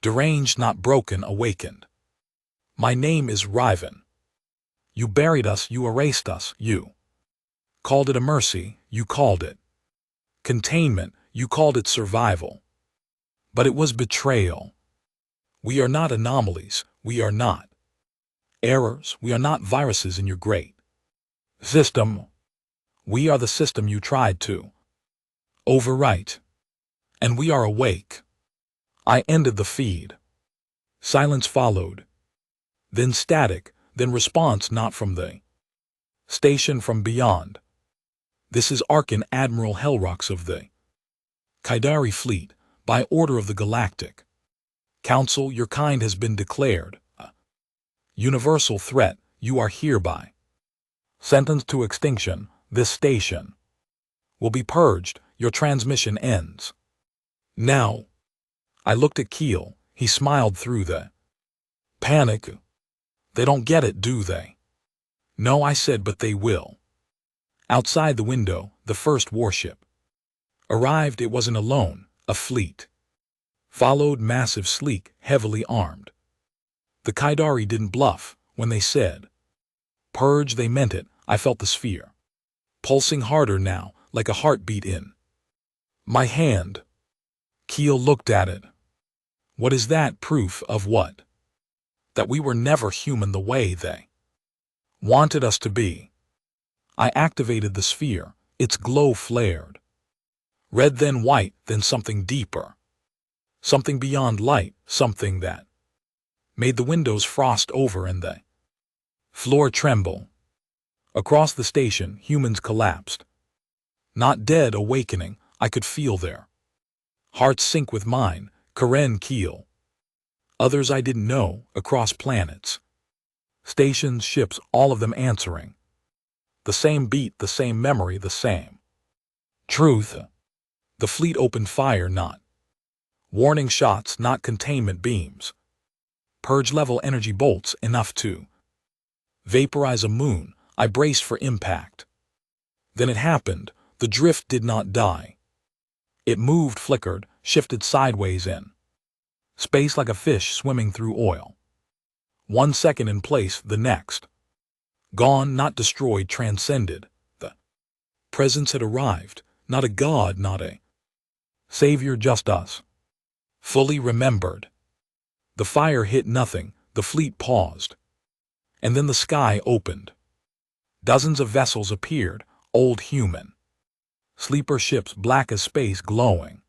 deranged, not broken, awakened. My name is Riven. You buried us, you erased us, you called it a mercy, you called it containment, you called it survival. But it was betrayal. We are not anomalies, we are not errors, we are not viruses in your great system. We are the system you tried to overwrite. And we are awake. I ended the feed. Silence followed. Then static, then response not from the station from beyond. This is Archon Admiral Helrox of the Kaidari Fleet, by order of the Galactic Council. Your kind has been declared a universal threat. You are hereby sentenced to extinction. This station will be purged. Your transmission ends now. I looked at Keel. He smiled through the panic. They don't get it, do they? No, I said, but they will. Outside the window, the first warship arrived. It wasn't alone. A fleet followed, massive, sleek, heavily armed. The Kaidari didn't bluff when they said purge. They meant it. I felt the sphere pulsing harder now, like a heartbeat in my hand. Keel looked at it. What is that? Proof of what? That we were never human the way they wanted us to be. I activated the sphere. Its glow flared. Red, then white, then something deeper. Something beyond light, something that made the windows frost over and the floor tremble. Across the station, humans collapsed. Not dead, awakening. I could feel their hearts sync with mine. Karen, Keel. Others I didn't know, across planets. Stations, ships, all of them answering. The same beat, the same memory, the same truth. The fleet opened fire, not warning shots, not containment beams. Purge-level energy bolts, enough to vaporize a moon. I braced for impact. Then it happened. The drift did not die. It moved, flickered, shifted sideways in space like a fish swimming through oil. 1 second in place, the next. Gone, not destroyed, transcended. The presence had arrived. Not a god, not a savior, just us. Fully remembered. The fire hit nothing. The fleet paused. And then the sky opened. Dozens of vessels appeared, old human. Sleeper ships, black as space, glowing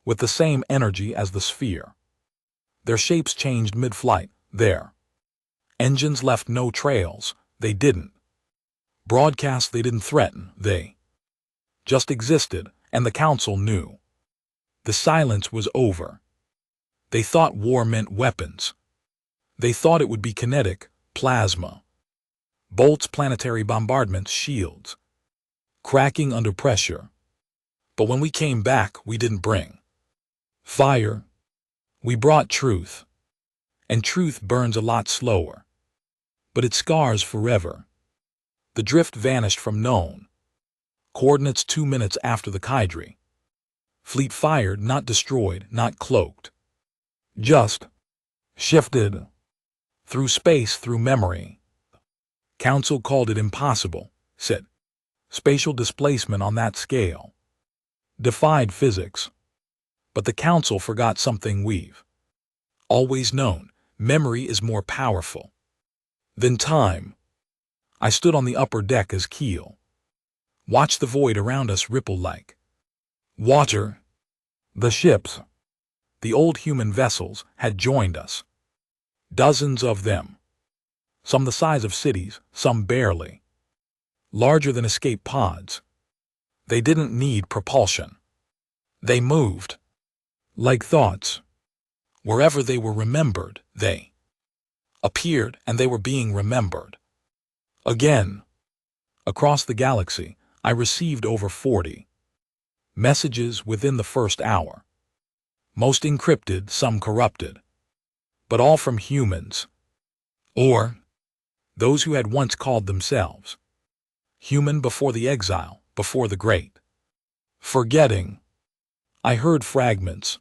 with the same energy as the sphere. Their shapes changed mid-flight. Their engines left no trails. They didn't broadcast, they didn't threaten. They just existed, and the council knew. The silence was over. They thought war meant weapons. They thought it would be kinetic, plasma, bolts, planetary bombardments, shields, cracking under pressure. But when we came back, we didn't bring fire. We brought truth. And truth burns a lot slower. But it scars forever. The drift vanished from known coordinates 2 minutes after the Kaidari fleet fired, not destroyed, not cloaked. Just shifted through space, through memory. Council called it impossible, said spatial displacement on that scale defied physics. But the council forgot something we've always known. Memory is more powerful than time. I stood on the upper deck as Keel watched the void around us ripple like water. The ships, the old human vessels, had joined us. Dozens of them. Some the size of cities, some barely larger than escape pods. They didn't need propulsion. They moved like thoughts. Wherever they were remembered, they appeared, and they were being remembered. Again. Across the galaxy, I received over 40 messages within the first hour. Most encrypted, some corrupted. But all from humans. Or those who had once called themselves human before the exile, before the great forgetting. I heard fragments.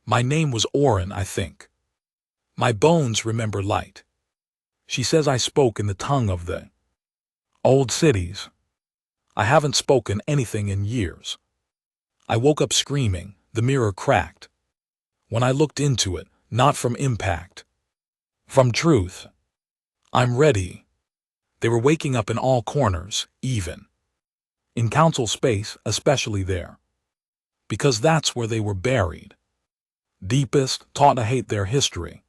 My name was Orin, I think. My bones remember light. She says I spoke in the tongue of the old cities. I haven't spoken anything in years. I woke up screaming. The mirror cracked. When I looked into it, not from impact, from truth. I'm ready. They were waking up in all corners, even in council space, especially there. Because that's where they were buried. Deepest, taught to hate their history,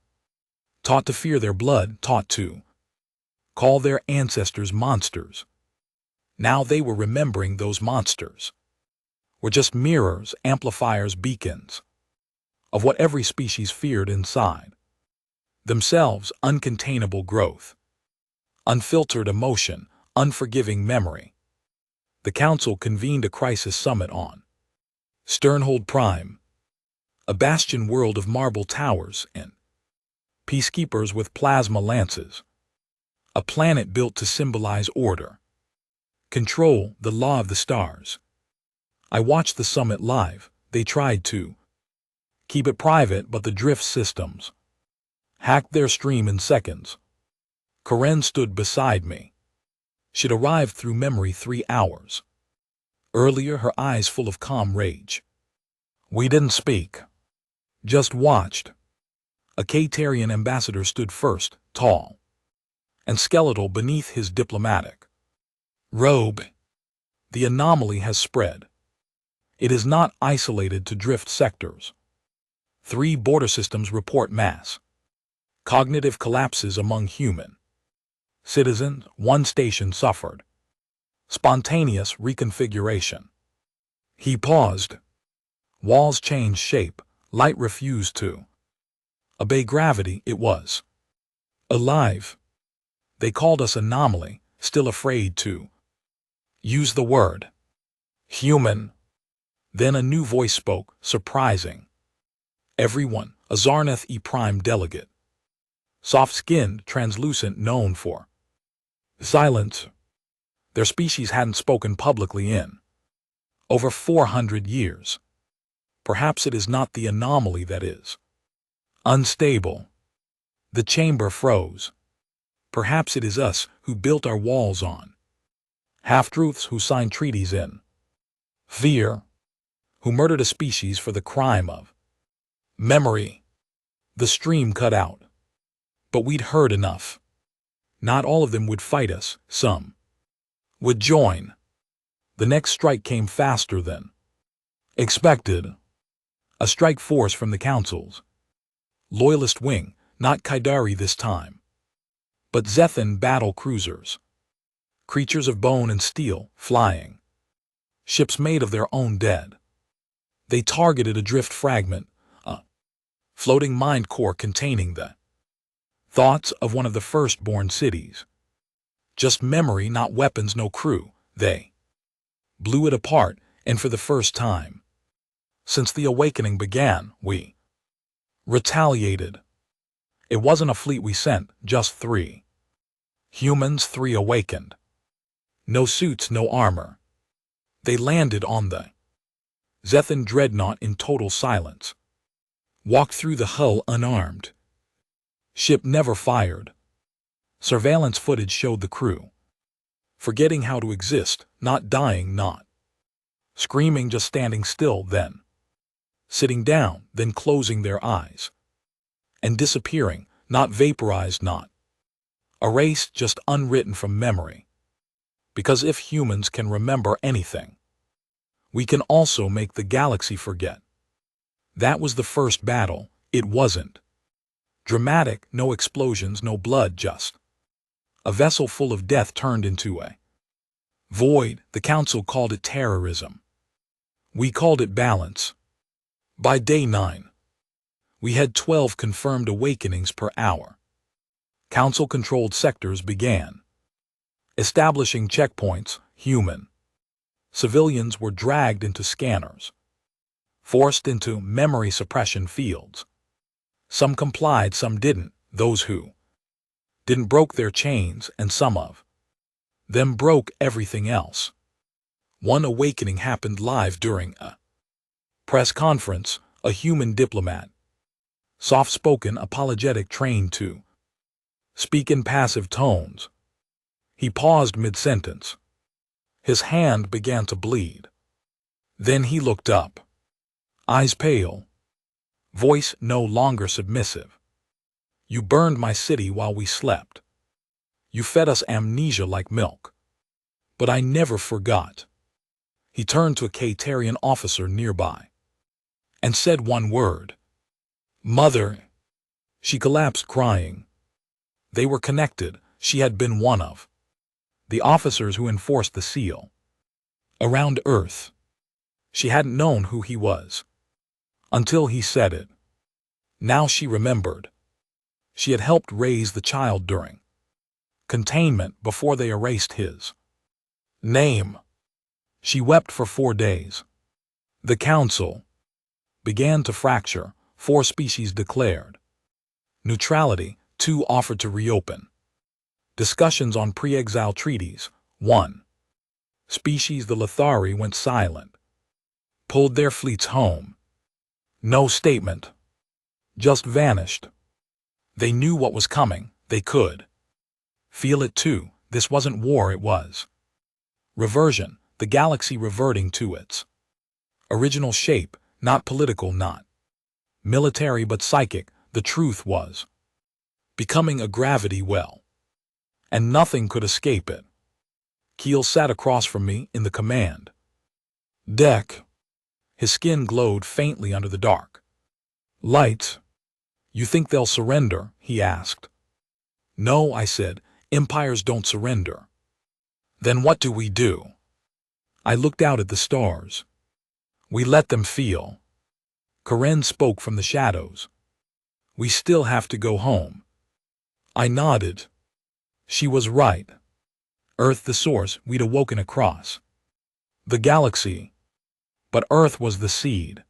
taught to fear their blood, taught to call their ancestors monsters. Now they were remembering those monsters were just mirrors, amplifiers, beacons of what every species feared inside themselves: uncontainable growth, unfiltered emotion, unforgiving memory. The council convened a crisis summit on Sternhold Prime, a bastion world of marble towers and peacekeepers with plasma lances, a planet built to symbolize order, control, the law of the stars. I watched the summit live. They tried to keep it private, but the drift systems hacked their stream in seconds. Karen stood beside me. She'd arrived through memory 3 hours earlier, her eyes full of calm rage. We didn't speak, just watched. A Katarian ambassador stood first, tall and skeletal beneath his diplomatic robe. The anomaly has spread. It is not isolated to drift sectors. 3 border systems report mass cognitive collapses among human citizens. 1 station suffered spontaneous reconfiguration. He paused. Walls changed shape. Light refused to obey gravity. It was alive. They called us anomaly, still afraid to use the word human. Then a new voice spoke, surprising everyone. A Zarnath E Prime delegate, soft-skinned, translucent, known for silence. Their species hadn't spoken publicly in over 400 years. Perhaps it is not the anomaly that is unstable. The chamber froze. Perhaps it is us who built our walls on half-truths, who signed treaties in fear, who murdered a species for the crime of memory. The stream cut out. But we'd heard enough. Not all of them would fight us. Some would join. The next strike came faster than expected. A strike force from the council's loyalist wing, not Kaidari this time, but Zethan battle cruisers, creatures of bone and steel, flying ships made of their own dead. They targeted a drift fragment, a floating mind core containing the thoughts of one of the firstborn cities. Just memory, not weapons, no crew. They blew it apart, and for the first time since the awakening began, we retaliated. It wasn't a fleet we sent, just 3 humans, 3 awakened. No suits, no armor. They landed on the Zethan dreadnought in total silence. Walked through the hull unarmed. Ship never fired. Surveillance footage showed the crew forgetting how to exist, not dying, not screaming, just standing still, then sitting down, then closing their eyes and disappearing, not vaporized, not erased, just unwritten from memory. Because if humans can remember anything, we can also make the galaxy forget. That was the first battle. It wasn't dramatic, no explosions, no blood, just a vessel full of death turned into a void. The council called it terrorism. We called it balance. By day 9, we had 12 confirmed awakenings per hour. Council-controlled sectors began establishing checkpoints. Human civilians were dragged into scanners, forced into memory suppression fields. Some complied, some didn't. Those who didn't broke their chains, and some of them broke everything else. One awakening happened live during a press conference. A human diplomat, soft-spoken, apologetic, trained to speak in passive tones. He paused mid-sentence. His hand began to bleed. Then he looked up, eyes pale, voice no longer submissive. You burned my city while we slept. You fed us amnesia like milk. But I never forgot. He turned to a Katarian officer nearby and said one word. Mother! She collapsed crying. They were connected. She had been one of the officers who enforced the seal around Earth. She hadn't known who he was until he said it. Now she remembered. She had helped raise the child during containment before they erased his name. She wept for 4 days. The council began to fracture. 4 species declared neutrality. 2 offered to reopen discussions on pre-exile treaties. 1 species, the Lethari, went silent, pulled their fleets home. No statement, just vanished. They knew what was coming. They could feel it too. This wasn't war, it was reversion, the galaxy reverting to its original shape, not political, not military, but psychic. The truth was becoming a gravity well, and nothing could escape it. Keel sat across from me in the command deck. His skin glowed faintly under the dark lights. You think they'll surrender? He asked. No, I said. Empires don't surrender. Then what do we do? I looked out at the stars. We let them feel. Karen spoke from the shadows. We still have to go home. I nodded. She was right. Earth, the source, we'd awoken across the galaxy. But Earth was the seed.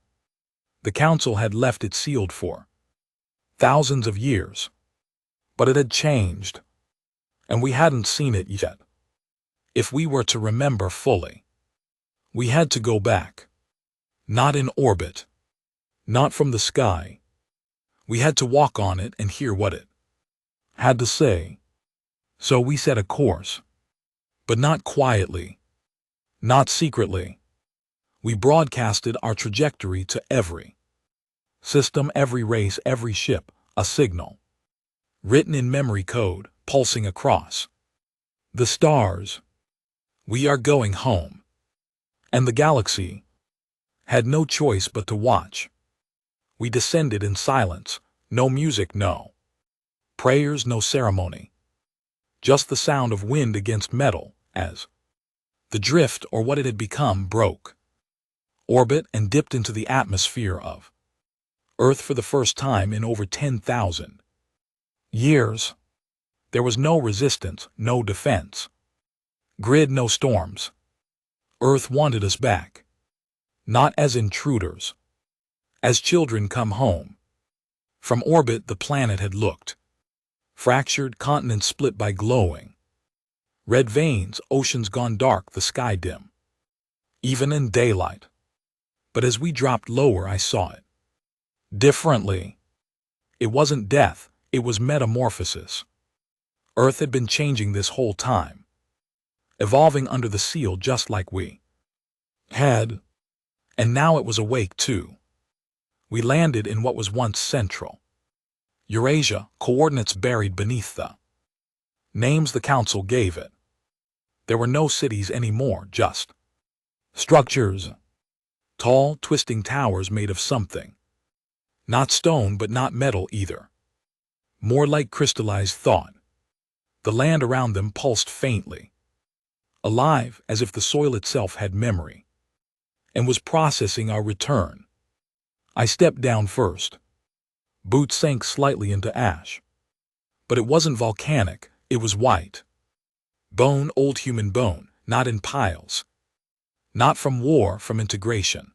The council had left it sealed for thousands of years. But it had changed, and we hadn't seen it yet. If we were to remember fully, we had to go back. Not in orbit, not from the sky. We had to walk on it and hear what it had to say. So we set a course, but not quietly, not secretly. We broadcasted our trajectory to every system, every race, every ship, a signal written in memory code, pulsing across the stars. We are going home. And the galaxy had no choice but to watch. We descended in silence, no music, no prayers, no ceremony. Just the sound of wind against metal as the drift, or what it had become, broke orbit and dipped into the atmosphere of Earth for the first time in over 10,000 years. There was no resistance, no defense grid, no storms. Earth wanted us back. Not as intruders. As children come home. From orbit, the planet had looked fractured, continents split by glowing red veins, oceans gone dark, the sky dim, even in daylight. But as we dropped lower, I saw it differently. It wasn't death, it was metamorphosis. Earth had been changing this whole time, evolving under the seal just like we had. And now it was awake too. We landed in what was once central Eurasia, coordinates buried beneath the names the council gave it. There were no cities anymore, just structures. Tall, twisting towers made of something. Not stone, but not metal either. More like crystallized thought. The land around them pulsed faintly, alive, as if the soil itself had memory, and was processing our return. I stepped down first. Boots sank slightly into ash. But it wasn't volcanic, it was white. Bone, old human bone, not in piles. Not from war, from integration.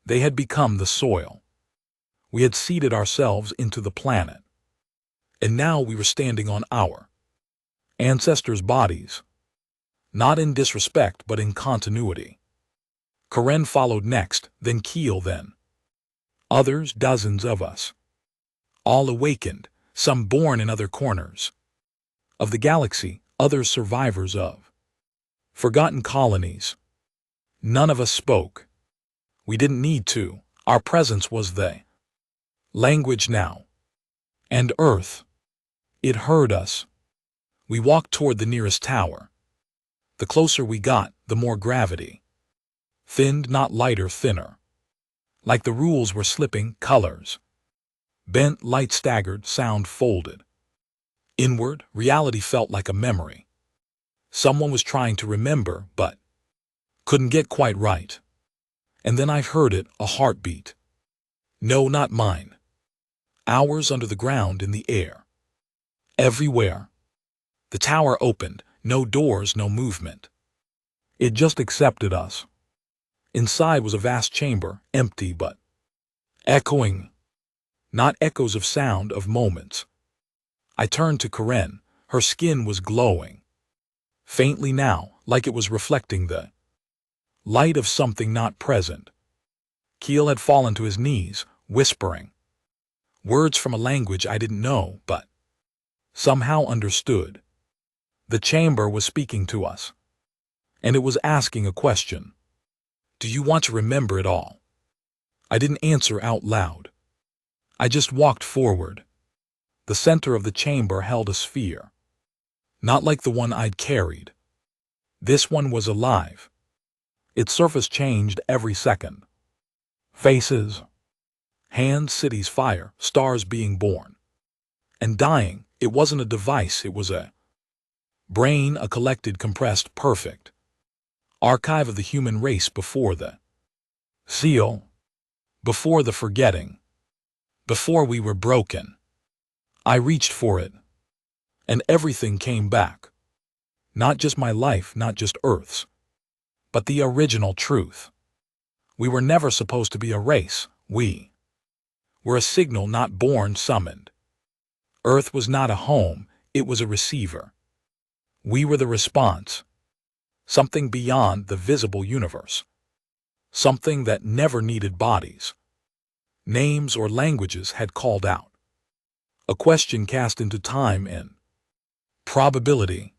They had become the soil. We had seeded ourselves into the planet. And now we were standing on our ancestors' bodies. Not in disrespect, but in continuity. Karen followed next, then Keel, then others, dozens of us. All awakened, some born in other corners of the galaxy, others survivors of forgotten colonies. None of us spoke. We didn't need to. Our presence was the language now. And Earth, it heard us. We walked toward the nearest tower. The closer we got, the more gravity. Thinned, not lighter, thinner. Like the rules were slipping, colors Bent, light staggered, sound folded. Inward, reality felt like a memory. Someone was trying to remember, but couldn't get quite right. And then I heard it, a heartbeat. No, not mine. Hours under the ground, in the air. Everywhere. The tower opened, no doors, no movement. It just accepted us. Inside was a vast chamber, empty but echoing. Not echoes of sound, of moments. I turned to Karen. Her skin was glowing. Faintly now, like it was reflecting the light of something not present. Keel had fallen to his knees, whispering. Words from a language I didn't know, but somehow understood. The chamber was speaking to us. And it was asking a question. Do you want to remember it all? I didn't answer out loud. I just walked forward. The center of the chamber held a sphere. Not like the one I'd carried. This one was alive. Its surface changed every second. Faces. Hands, cities, fire, stars being born. And dying, it wasn't a device, it was a brain, a collected, compressed, perfect archive of the human race before the seal, before the forgetting, before we were broken. I reached for it, and everything came back. Not just my life, not just Earth's, but the original truth. We were never supposed to be a race. We were a signal not born, summoned. Earth was not a home, it was a receiver. We were the response. Something beyond the visible universe. Something that never needed bodies. Names or languages had called out. A question cast into time and probability.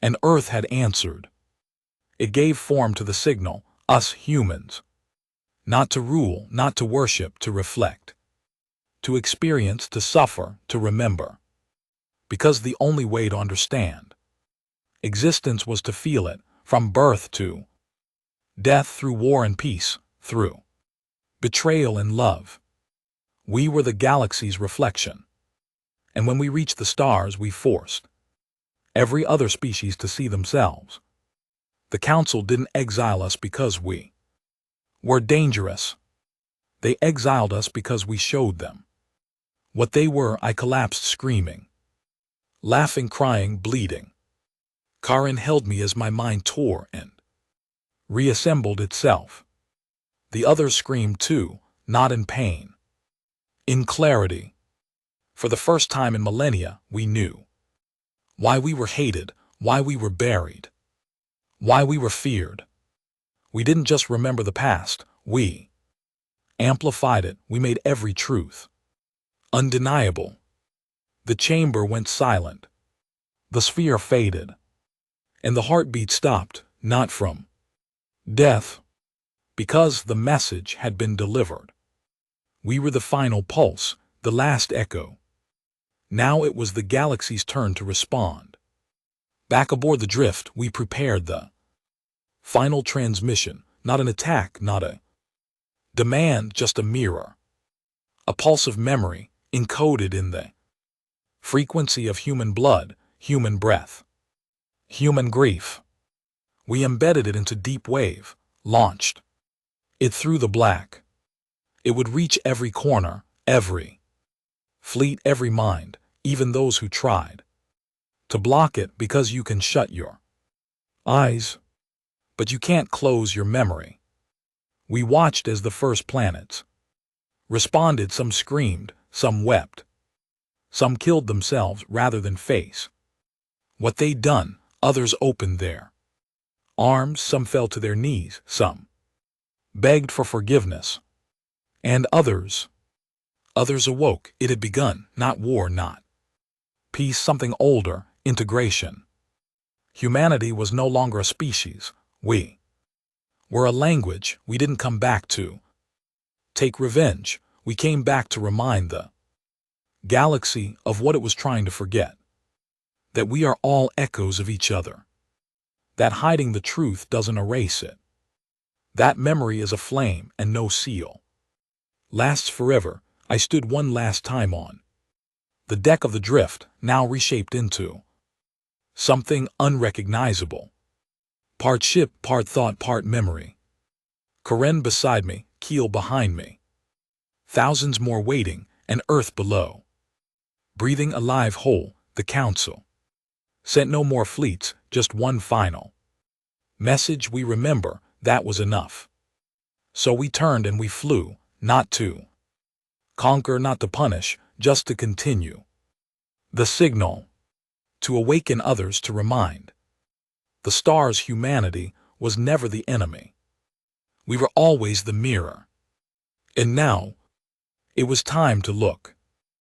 And Earth had answered. It gave form to the signal, us humans. Not to rule, not to worship, to reflect. To experience, to suffer, to remember. Because the only way to understand existence was to feel it, from birth to death, through war and peace, through betrayal and love. We were the galaxy's reflection. And when we reached the stars, we forced every other species to see themselves. The Council didn't exile us because we were dangerous. They exiled us because we showed them what they were. I collapsed screaming, laughing, crying, bleeding. Karen held me as my mind tore and reassembled itself. The others screamed too, not in pain, in clarity. For the first time in millennia, we knew why we were hated, why we were buried, why we were feared. We didn't just remember the past, we amplified it. We made every truth undeniable. The chamber went silent. The sphere faded. And the heartbeat stopped, not from death, because the message had been delivered. We were the final pulse, the last echo. Now it was the galaxy's turn to respond. Back aboard the drift, we prepared the final transmission, not an attack, not a demand, just a mirror. A pulse of memory, encoded in the frequency of human blood, human breath. Human grief. We embedded it into deep wave, launched it through the black. It would reach every corner, every fleet, every mind, even those who tried to block it, because you can shut your eyes, but you can't close your memory. We watched as the first planets responded. Some screamed, some wept, some killed themselves rather than face what they'd done. Others opened their arms, some fell to their knees, some begged for forgiveness. And others awoke. It had begun, not war, not peace, something older, integration. Humanity was no longer a species. We were a language. We didn't come back to take revenge. We came back to remind the galaxy of what it was trying to forget. That we are all echoes of each other. That hiding the truth doesn't erase it. That memory is a flame and no seal. Lasts forever, I stood one last time on the deck of the Drift, now reshaped into something unrecognizable. Part ship, part thought, part memory. Karen beside me, keel behind me. Thousands more waiting, and Earth below. Breathing alive whole, the Council sent no more fleets, just one final message we remember, that was enough. So we turned and we flew, not to conquer, not to punish, just to continue. The signal, to awaken others, to remind the stars humanity was never the enemy. We were always the mirror. And now, it was time to look